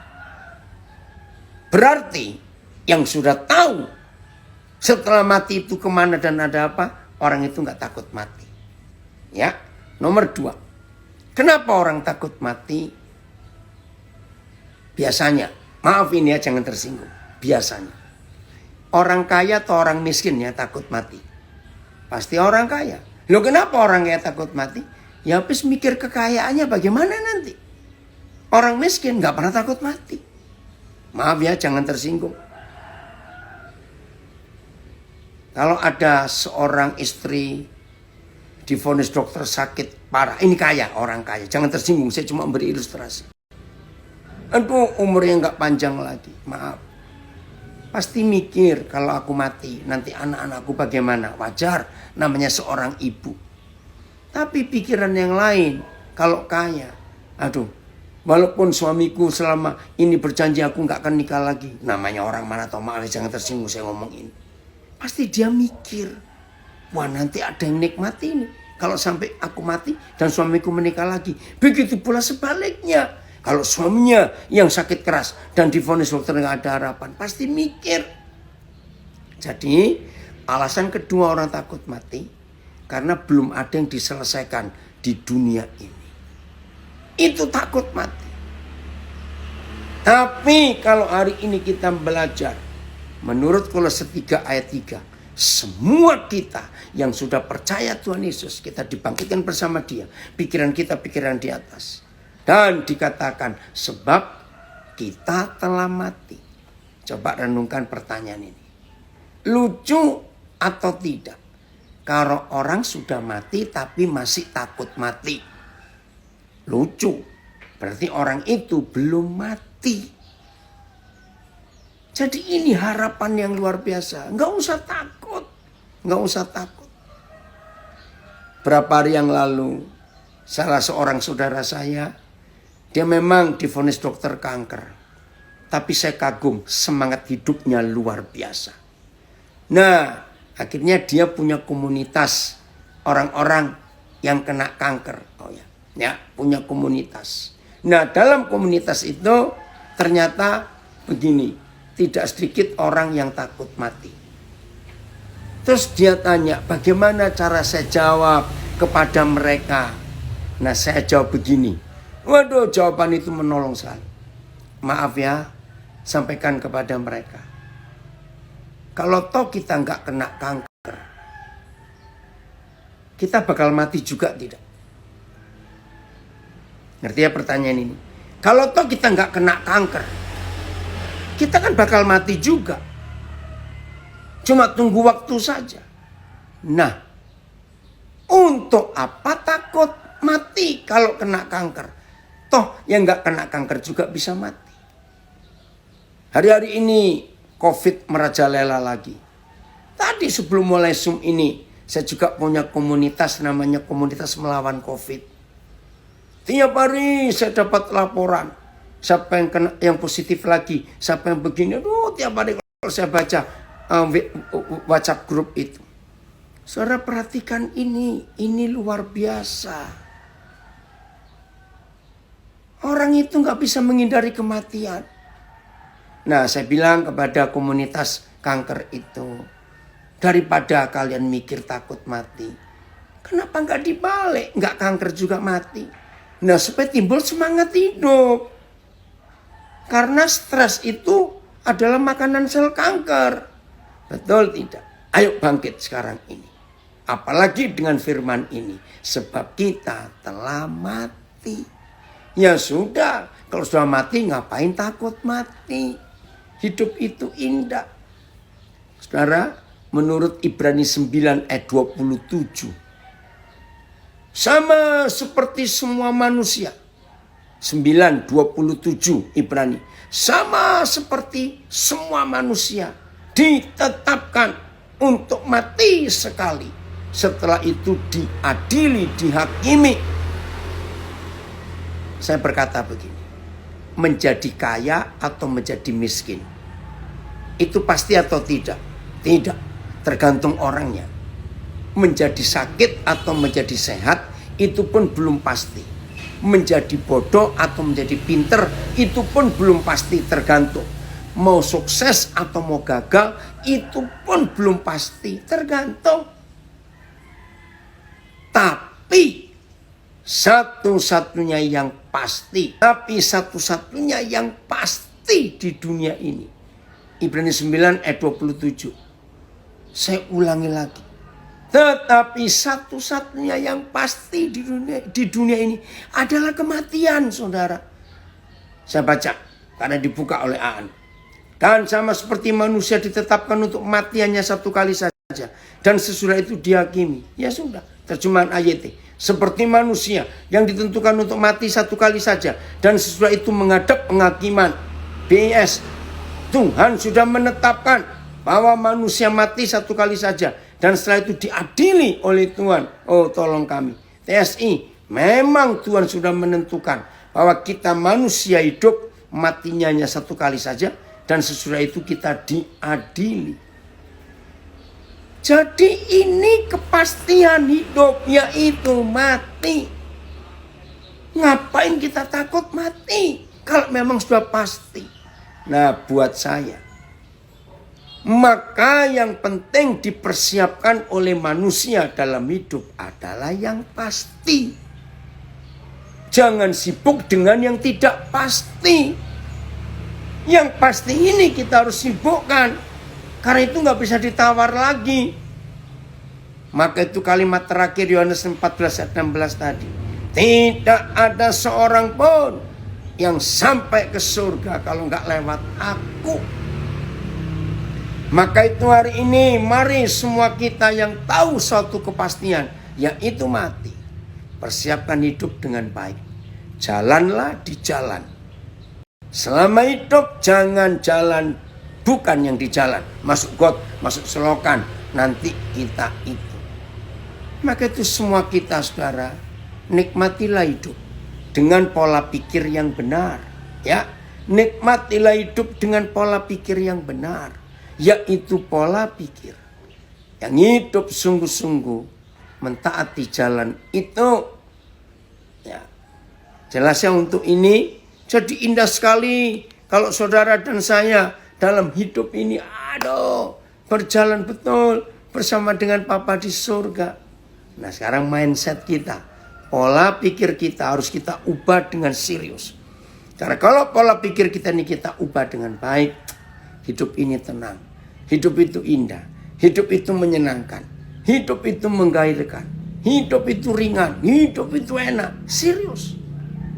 Berarti yang sudah tahu setelah mati itu kemana dan ada apa, orang itu gak takut mati. Ya, nomor 2. Kenapa orang takut mati? Biasanya, maaf ini ya jangan tersinggung. Biasanya, orang kaya atau orang miskin ya takut mati? Pasti orang kaya. Loh kenapa orang kaya takut mati? Ya habis mikir kekayaannya bagaimana nanti. Orang miskin gak pernah takut mati. Maaf ya, jangan tersinggung. Kalau ada seorang istri divonis dokter sakit parah, ini kaya, orang kaya. Jangan tersinggung, saya cuma beri ilustrasi. Aduh, umurnya nggak panjang lagi. Maaf. Pasti mikir kalau aku mati, nanti anak-anakku bagaimana? Wajar, namanya seorang ibu. Tapi pikiran yang lain, kalau kaya, aduh, walaupun suamiku selama ini berjanji aku nggak akan nikah lagi. Namanya orang mana tau, maaf jangan tersinggung saya ngomong ini. Pasti dia mikir, wah nanti ada yang nikmati ini. Kalau sampai aku mati dan suamiku menikah lagi. Begitu pula sebaliknya. Kalau suaminya yang sakit keras dan divonis dokter nggak ada harapan. Pasti mikir. Jadi alasan kedua orang takut mati. Karena belum ada yang diselesaikan di dunia ini. Itu takut mati. Tapi kalau hari ini kita belajar menurut Kolose 3 ayat 3, semua kita yang sudah percaya Tuhan Yesus, kita dibangkitkan bersama Dia. Pikiran kita pikiran di atas. Dan dikatakan sebab kita telah mati. Coba renungkan pertanyaan ini. Lucu atau tidak? Kalau orang sudah mati tapi masih takut mati. Lucu. Berarti orang itu belum mati. Jadi ini harapan yang luar biasa. Nggak usah takut. Nggak usah takut. Berapa hari yang lalu, salah seorang saudara saya, dia memang divonis dokter kanker. Tapi saya kagum, semangat hidupnya luar biasa. Nah, akhirnya dia punya komunitas orang-orang yang kena kanker. Oh ya, punya komunitas. Nah, dalam komunitas itu ternyata begini. tidak sedikit orang yang takut mati. Terus dia tanya, bagaimana cara saya jawab kepada mereka? Nah, saya jawab begini. Waduh, jawaban itu menolong sekali. Maaf ya, sampaikan kepada mereka. Kalau toh kita nggak kena kanker, kita bakal mati juga tidak? Ngerti ya pertanyaan ini? Kalau toh kita nggak kena kanker, kita kan bakal mati juga. Cuma tunggu waktu saja. Nah, untuk apa takut mati kalau kena kanker? Toh yang nggak kena kanker juga bisa mati. Hari-hari ini COVID merajalela lagi. Tadi sebelum mulai Zoom ini, saya juga punya komunitas namanya Komunitas Melawan COVID. Tiap hari saya dapat laporan. Siapa yang kena, yang positif lagi, siapa yang begini. Aduh, tiap hari kalau saya baca WhatsApp grup itu. Saudara perhatikan ini luar biasa. Orang itu nggak bisa menghindari kematian. Nah, saya bilang kepada komunitas kanker itu, daripada kalian mikir takut mati, kenapa nggak dibalik, nggak kanker juga mati? Nah, supaya timbul semangat hidup. Karena stres itu adalah makanan sel kanker. Betul tidak? Ayo bangkit sekarang ini. Apalagi dengan firman ini. Sebab kita telah mati. Ya sudah, kalau sudah mati ngapain takut mati? Hidup itu indah. Saudara, menurut Ibrani 9 ayat 27. Sama seperti semua manusia. 9:27 Ibrani. Sama seperti semua manusia ditetapkan untuk mati sekali. Setelah itu diadili, dihakimi. Saya berkata begini. Menjadi kaya atau menjadi miskin. Itu pasti atau tidak? Tidak. Tergantung orangnya. Menjadi sakit atau menjadi sehat, itu pun belum pasti. Menjadi bodoh atau menjadi pinter, itu pun belum pasti, tergantung. Mau sukses atau mau gagal, itu pun belum pasti, tergantung. Tapi satu-satunya yang pasti, di dunia ini. Ibrani 9 ayat 27. Saya ulangi lagi. Tetapi satu-satunya yang pasti di dunia ini adalah kematian, saudara. Saya baca karena dibuka oleh Aan. Dan sama seperti manusia ditetapkan untuk kematiannya satu kali saja. Dan sesudah itu dihakimi. Ya sudah, terjemahan AYT. Seperti manusia yang ditentukan untuk mati satu kali saja. Dan sesudah itu menghadap penghakiman. BIS. Tuhan sudah menetapkan bahwa manusia mati satu kali saja. Dan setelah itu diadili oleh Tuhan. Oh, tolong kami. TSI, memang Tuhan sudah menentukan bahwa kita manusia hidup matinya hanya satu kali saja. Dan sesudah itu kita diadili. Jadi ini kepastian hidup, yaitu mati. Ngapain kita takut mati? Kalau memang sudah pasti. Nah, buat saya, maka yang penting dipersiapkan oleh manusia dalam hidup adalah yang pasti. Jangan sibuk dengan yang tidak pasti. Yang pasti ini kita harus sibukkan. Karena itu nggak bisa ditawar lagi. Maka itu kalimat terakhir Yohanes 14 ayat 16 tadi. Tidak ada seorang pun yang sampai ke surga kalau nggak lewat aku. Maka itu hari ini mari semua kita yang tahu suatu kepastian, yaitu mati. Persiapkan hidup dengan baik. Jalanlah di jalan. Selama hidup jangan jalan bukan yang di jalan. Masuk got, masuk selokan. Nanti kita itu. Maka itu semua kita, saudara, nikmatilah hidup dengan pola pikir yang benar. Ya, nikmatilah hidup dengan pola pikir yang benar. Yaitu pola pikir yang hidup sungguh-sungguh mentaati jalan itu. Ya, jelasnya untuk ini jadi indah sekali kalau saudara dan saya dalam hidup ini, aduh, berjalan betul bersama dengan Papa di surga. Nah sekarang mindset kita, pola pikir kita harus kita ubah dengan serius. Karena kalau pola pikir kita ini kita ubah dengan baik, hidup ini tenang, hidup itu indah, hidup itu menyenangkan, hidup itu menggairahkan, hidup itu ringan, hidup itu enak. Serius.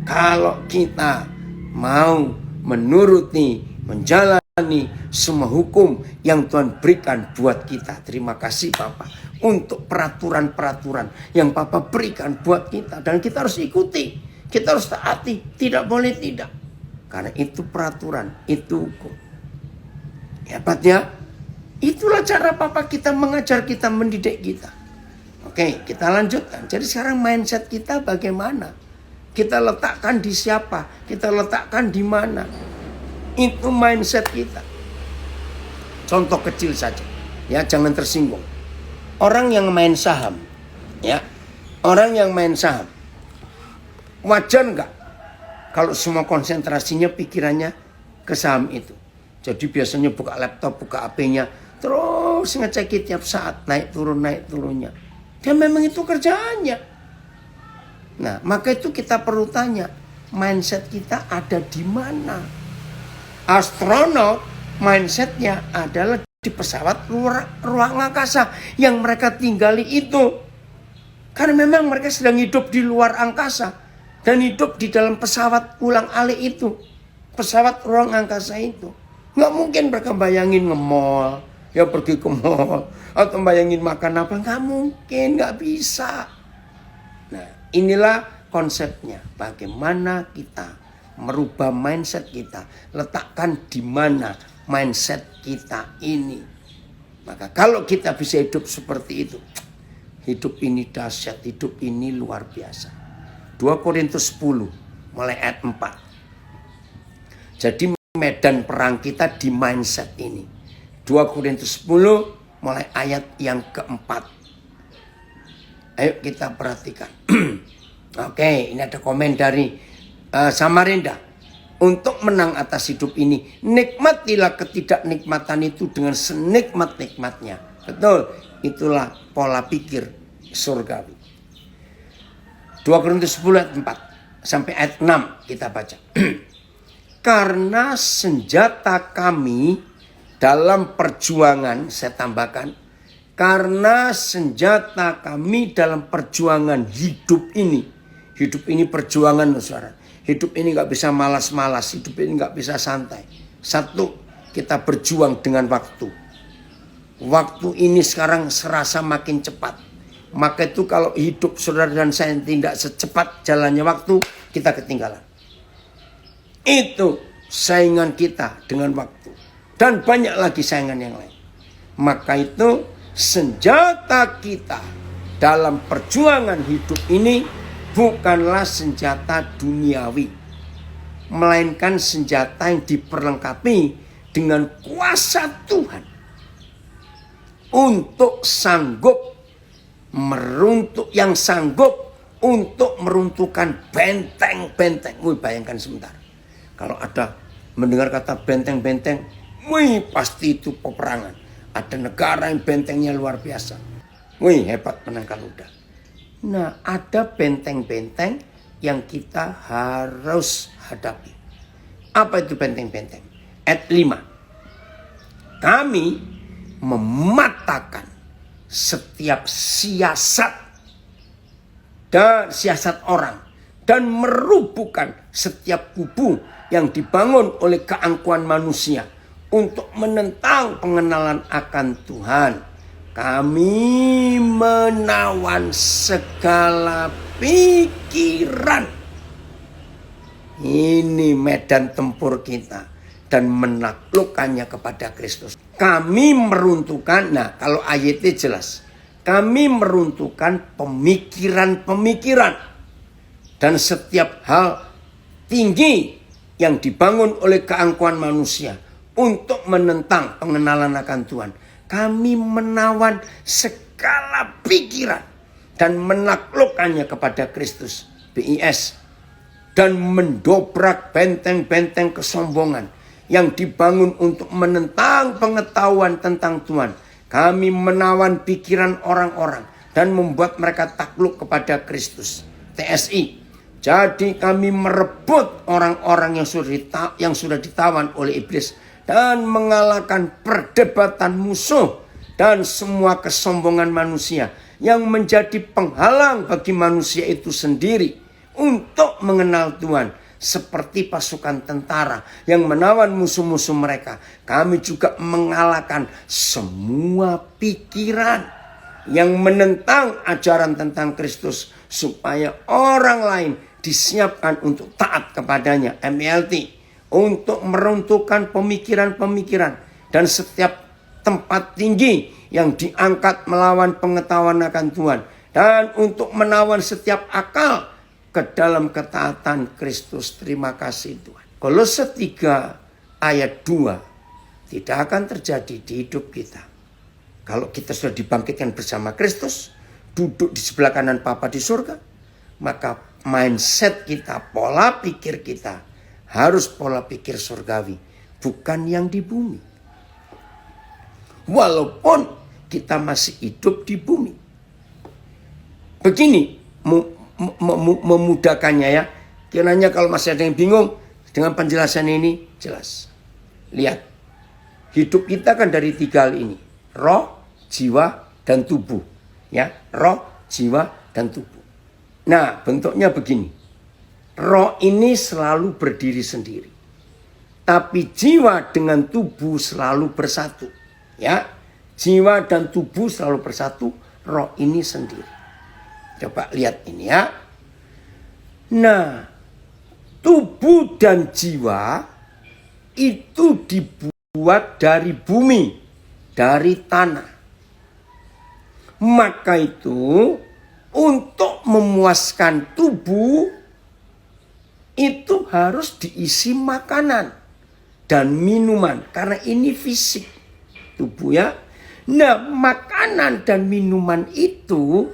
Kalau kita mau menuruti, menjalani semua hukum yang Tuhan berikan buat kita. Terima kasih Papa untuk peraturan-peraturan yang Papa berikan buat kita. Dan kita harus ikuti, kita harus taati, tidak boleh tidak. Karena itu peraturan, itu hukum. Hebatnya, itulah cara Papa kita mengajar kita, mendidik kita. Oke, kita lanjutkan. Jadi sekarang mindset kita bagaimana? Kita letakkan di siapa? Kita letakkan di mana? Itu mindset kita. Contoh kecil saja, ya, jangan tersinggung. Orang yang main saham, ya, orang yang main saham, wajar nggak kalau semua konsentrasinya pikirannya ke saham itu? Jadi biasanya buka laptop, buka HP-nya, terus ngecek tiap saat naik turunnya. Dia memang itu kerjaannya. Nah, maka itu kita perlu tanya, mindset kita ada di mana? Astronot mindsetnya adalah di pesawat ruang angkasa yang mereka tinggali itu. Karena memang mereka sedang hidup di luar angkasa dan hidup di dalam pesawat ulang-alik itu, pesawat ruang angkasa itu. Nggak mungkin mereka bayangin nge-mall, ya pergi ke mall, atau bayangin makan apa, nggak mungkin, nggak bisa. Nah, inilah konsepnya. Bagaimana kita merubah mindset kita. Letakkan di mana mindset kita ini. Maka kalau kita bisa hidup seperti itu, hidup ini dahsyat, hidup ini luar biasa. 2 Korintus 10 mulai ayat 4. Jadi medan perang kita di mindset ini. 2 Korintus 10 mulai ayat yang keempat. Ayo kita perhatikan. Oke, ini ada komen dari Samarinda. Untuk menang atas hidup ini, nikmatilah ketidaknikmatan itu dengan senikmat-nikmatnya. Betul, itulah pola pikir surgawi. 2 Korintus 10 ayat 4 sampai ayat 6 kita baca. Karena senjata kami dalam perjuangan, saya tambahkan, karena senjata kami dalam perjuangan hidup ini perjuangan, saudara. Hidup ini gak bisa malas-malas, hidup ini gak bisa santai. Satu, kita berjuang dengan waktu. Waktu ini sekarang serasa makin cepat. Maka itu kalau hidup saudara dan saya tidak secepat jalannya waktu, kita ketinggalan. Itu saingan kita dengan waktu. Dan banyak lagi saingan yang lain. Maka itu senjata kita dalam perjuangan hidup ini bukanlah senjata duniawi, melainkan senjata yang diperlengkapi dengan kuasa Tuhan untuk sanggup untuk meruntuhkan benteng-benteng. Wih, bayangkan sebentar. Kalau ada mendengar kata benteng-benteng, wih, pasti itu peperangan. Ada negara yang bentengnya luar biasa. Wih, hebat menangkal udah. Nah, ada benteng-benteng yang kita harus hadapi. Apa itu benteng-benteng? Ayat 5. Kami mematakan setiap siasat orang dan merubuhkan setiap kubu yang dibangun oleh keangkuhan manusia untuk menentang pengenalan akan Tuhan. Kami menawan segala pikiran. Ini medan tempur kita. Dan menaklukkannya kepada Kristus. Kami meruntuhkan, nah kalau ayatnya jelas. Kami meruntuhkan pemikiran-pemikiran. Dan setiap hal tinggi yang dibangun oleh keangkuhan manusia. Untuk menentang pengenalan akan Tuhan. Kami menawan segala pikiran dan menaklukkannya kepada Kristus, BIS, dan mendobrak benteng-benteng kesombongan yang dibangun untuk menentang pengetahuan tentang Tuhan. Kami menawan pikiran orang-orang dan membuat mereka takluk kepada Kristus. TSI. Jadi kami merebut orang-orang yang sudah ditawan oleh iblis dan mengalahkan perdebatan musuh dan semua kesombongan manusia yang menjadi penghalang bagi manusia itu sendiri untuk mengenal Tuhan. Seperti pasukan tentara yang menawan musuh-musuh mereka, kami juga mengalahkan semua pikiran yang menentang ajaran tentang Kristus, supaya orang lain disiapkan untuk taat kepadanya. MLT, untuk meruntuhkan pemikiran-pemikiran dan setiap tempat tinggi yang diangkat melawan pengetahuan akan Tuhan, dan untuk menawan setiap akal ke dalam ketaatan Kristus. Terima kasih Tuhan. Kolose 3 ayat 2 tidak akan terjadi di hidup kita kalau kita sudah dibangkitkan bersama Kristus, duduk di sebelah kanan Bapa di surga. Maka mindset kita, pola pikir kita harus pola pikir surgawi, bukan yang di bumi. Walaupun kita masih hidup di bumi. Begini memudahkannya ya. Kiranya kalau masih ada yang bingung dengan penjelasan ini, jelas. Lihat, hidup kita kan dari 3 hal ini: roh, jiwa, dan tubuh. Ya, roh, jiwa, dan tubuh. Nah, bentuknya begini. Roh ini selalu berdiri sendiri, tapi jiwa dengan tubuh selalu bersatu. Ya, jiwa dan tubuh selalu bersatu, roh ini sendiri. Coba lihat ini ya. Nah, tubuh dan jiwa itu dibuat dari bumi, dari tanah. Maka itu untuk memuaskan tubuh itu harus diisi makanan dan minuman, karena ini fisik tubuh ya. Nah, makanan dan minuman itu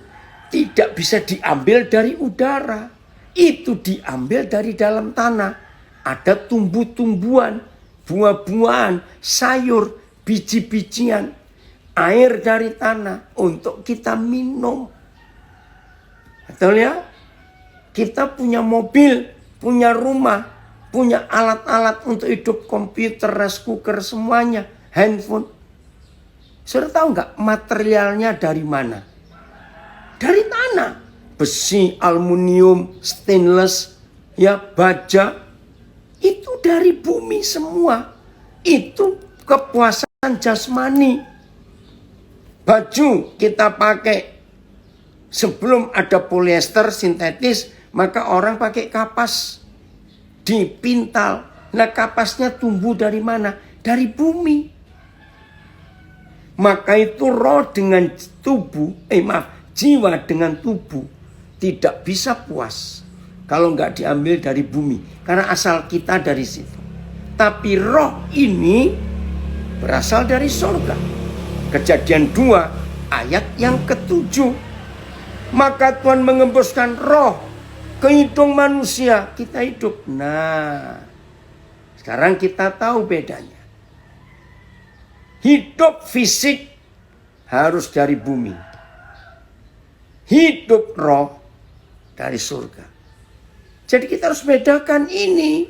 tidak bisa diambil dari udara. Itu diambil dari dalam tanah. Ada tumbuh-tumbuhan, buah-buahan, sayur, biji-bijian, air dari tanah untuk kita minum. Betul ya? Kita punya mobil, punya rumah, punya alat-alat untuk hidup, komputer, rice cooker, semuanya, handphone. Sudah tahu nggak materialnya dari mana? Dari tanah. Besi, aluminium, stainless, ya, baja. Itu dari bumi semua. Itu kepuasan jasmani. Baju kita pakai. Sebelum ada polyester sintetis, maka orang pakai kapas. Dipintal. Nah, kapasnya tumbuh dari mana? Dari bumi. Maka itu roh dengan tubuh, jiwa dengan tubuh tidak bisa puas kalau nggak diambil dari bumi, karena asal kita dari situ. Tapi roh ini berasal dari surga. Kejadian 2 ayat yang ke-7. Maka Tuhan mengembuskan roh ke hidung manusia, kita hidup. Nah, sekarang kita tahu bedanya. Hidup fisik harus dari bumi. Hidup roh dari surga. Jadi kita harus bedakan ini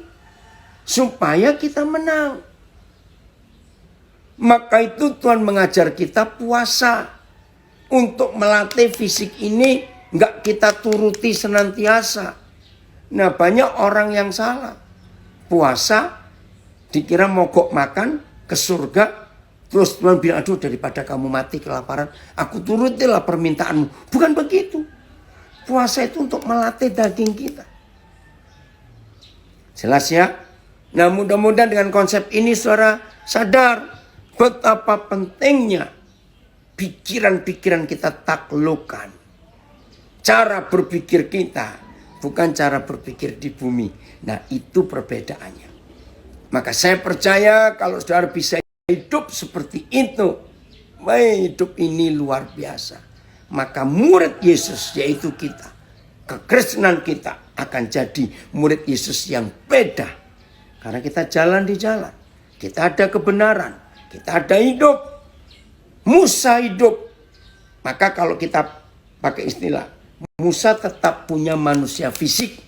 supaya kita menang. Maka itu Tuhan mengajar kita puasa untuk melatih fisik ini, enggak kita turuti senantiasa. Nah, banyak orang yang salah. Puasa dikira mogok makan ke surga. Terus Tuhan bilang, aduh daripada kamu mati kelaparan, aku turutilah permintaanmu. Bukan begitu. Puasa itu untuk melatih daging kita. Jelas ya? Nah, mudah-mudahan dengan konsep ini saudara sadar betapa pentingnya pikiran-pikiran kita taklukkan. Cara berpikir kita bukan cara berpikir di bumi. Nah, itu perbedaannya. Maka saya percaya kalau saudara bisa hidup seperti itu, hidup ini luar biasa. Maka murid Yesus, yaitu kita, kekristenan kita akan jadi murid Yesus yang beda. Karena kita jalan di jalan. kita ada kebenaran, kita ada hidup. Musa hidup. Maka kalau kita pakai istilah, Musa tetap punya manusia fisik.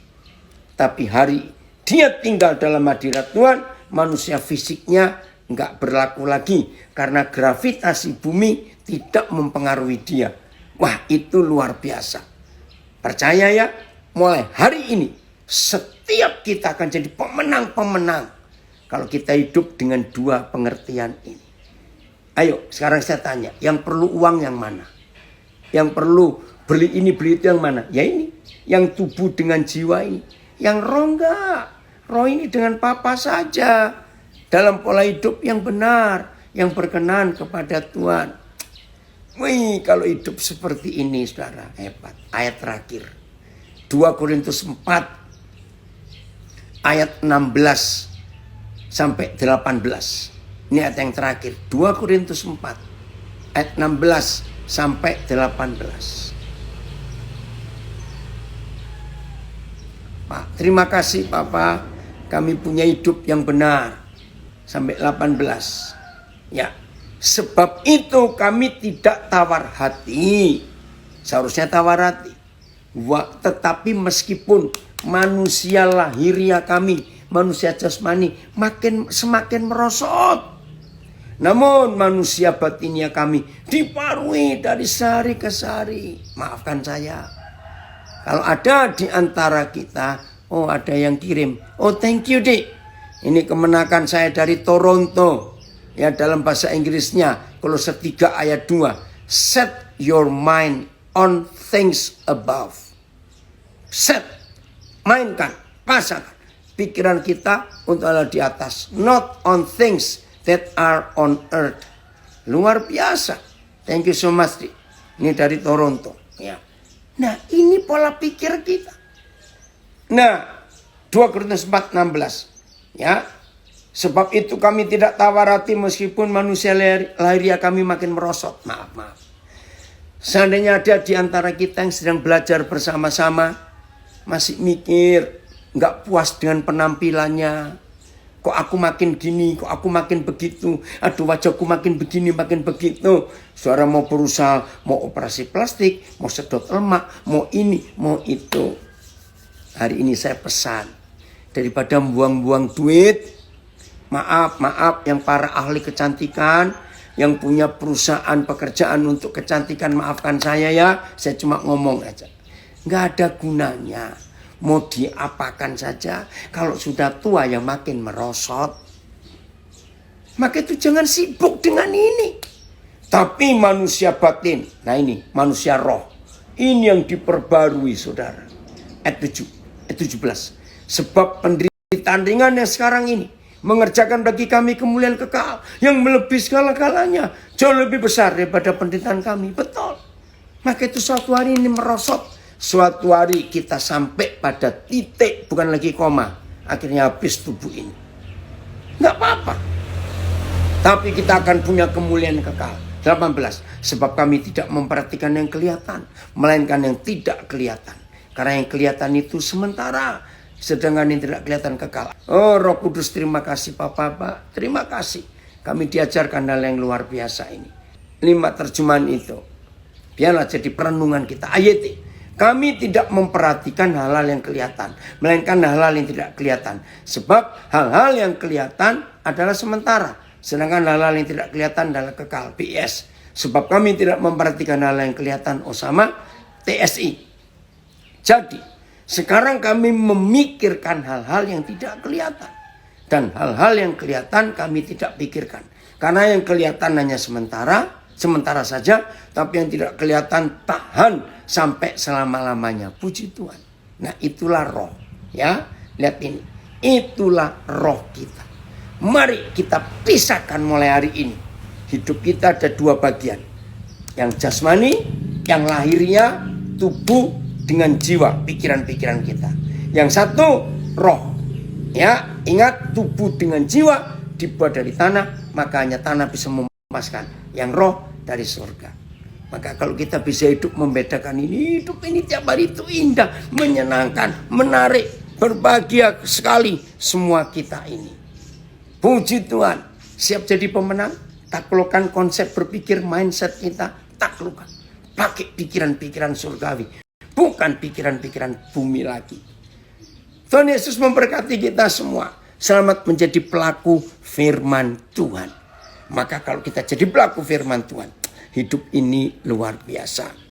Tapi hari dia tinggal dalam hadirat Tuhan, manusia fisiknya nggak berlaku lagi. Karena gravitasi bumi tidak mempengaruhi dia. Wah, itu luar biasa. Percaya ya, mulai hari ini setiap kita akan jadi pemenang-pemenang kalau kita hidup dengan dua pengertian ini. Ayo, sekarang saya tanya, yang perlu uang yang mana? Yang perlu beli ini, beli itu yang mana? Ya ini, yang tubuh dengan jiwa ini. Yang roh enggak. Roh ini dengan Papa saja. Dalam pola hidup yang benar, yang berkenan kepada Tuhan. Wih, kalau hidup seperti ini, saudara, hebat. Ayat terakhir, 2 Korintus 4, ayat 16 sampai 18. Ini ayat yang terakhir, 2 Korintus 4, ayat 16 sampai 18. Pak, terima kasih Papa, kami punya hidup yang benar. Sampai 18. Ya. Sebab itu kami tidak tawar hati. Seharusnya tawar hati. Tetapi meskipun manusia lahiriah kami, manusia jasmani semakin merosot. Namun manusia batinia kami diparui dari sehari ke sehari. Maafkan saya. Kalau ada di antara kita, oh ada yang kirim. Oh thank you Dik. Ini kemenangan saya dari Toronto. Ya, dalam bahasa Inggrisnya Kolose 3 ayat 2, set your mind on things above. Set, mainkan, pasangkan pikiran kita untuk Allah di atas, not on things that are on earth. Luar biasa. Thank you so much. Ini dari Toronto. Ya. Nah, ini pola pikir kita. Nah, 2 Korintus 4:16. Ya. Sebab itu kami tidak tawar hati meskipun manusia lahiriah kami makin merosot. Maaf. Seandainya ada di antara kita yang sedang belajar bersama-sama, masih mikir, nggak puas dengan penampilannya. Kok aku makin gini, kok aku makin begitu. Aduh, wajahku makin begini, makin begitu. Saudara mau berusaha, mau operasi plastik, mau sedot lemak, mau ini, mau itu. Hari ini saya pesan, daripada buang-buang duit, maaf yang para ahli kecantikan, yang punya perusahaan pekerjaan untuk kecantikan, maafkan saya ya, saya cuma ngomong aja. Nggak ada gunanya, mau diapakan saja, kalau sudah tua yang makin merosot. Maka itu jangan sibuk dengan ini. Tapi manusia batin, nah ini manusia roh, ini yang diperbarui saudara. Ayat 17, sebab penderitaan ringan yang sekarang ini mengerjakan bagi kami kemuliaan kekal yang melebihi segala-galanya, jauh lebih besar daripada penderitaan kami. Betul. Maka itu suatu hari ini merosot. Suatu hari kita sampai pada titik, bukan lagi koma. Akhirnya habis tubuh ini. Nggak apa-apa. Tapi kita akan punya kemuliaan kekal. 18. Sebab kami tidak memperhatikan yang kelihatan, melainkan yang tidak kelihatan. Karena yang kelihatan itu sementara, sedangkan yang tidak kelihatan kekal. Oh Roh Kudus, terima kasih Pak. Terima kasih. Kami diajarkan hal yang luar biasa ini. 5 terjemahan itu. Biarlah jadi perenungan kita. Ayat ini. Kami tidak memperhatikan hal-hal yang kelihatan, melainkan hal-hal yang tidak kelihatan. Sebab hal-hal yang kelihatan adalah sementara, sedangkan hal-hal yang tidak kelihatan adalah kekal. PS. Sebab kami tidak memperhatikan hal-hal yang kelihatan. Sama TSI. Jadi sekarang kami memikirkan hal-hal yang tidak kelihatan. Dan hal-hal yang kelihatan kami tidak pikirkan. Karena yang kelihatan hanya sementara saja. Tapi yang tidak kelihatan tahan sampai selama-lamanya. Puji Tuhan. Nah itulah roh. Ya, lihat ini. Itulah roh kita. Mari kita pisahkan mulai hari ini. Hidup kita ada 2 bagian. Yang jasmani, yang lahiriah, tubuh, dengan jiwa, pikiran-pikiran kita. Yang satu roh. Ya, ingat tubuh dengan jiwa dibuat dari tanah, maka hanya tanah bisa memuaskan. Yang roh dari surga. Maka kalau kita bisa hidup membedakan ini, hidup ini tiap hari itu indah, menyenangkan, menarik, berbahagia sekali semua kita ini. Puji Tuhan. Siap jadi pemenang? Taklukkan konsep berpikir mindset kita. Taklukkan. Pakai pikiran-pikiran surgawi. Bukan pikiran-pikiran bumi lagi. Tuhan Yesus memberkati kita semua. Selamat menjadi pelaku firman Tuhan. Maka kalau kita jadi pelaku firman Tuhan, hidup ini luar biasa.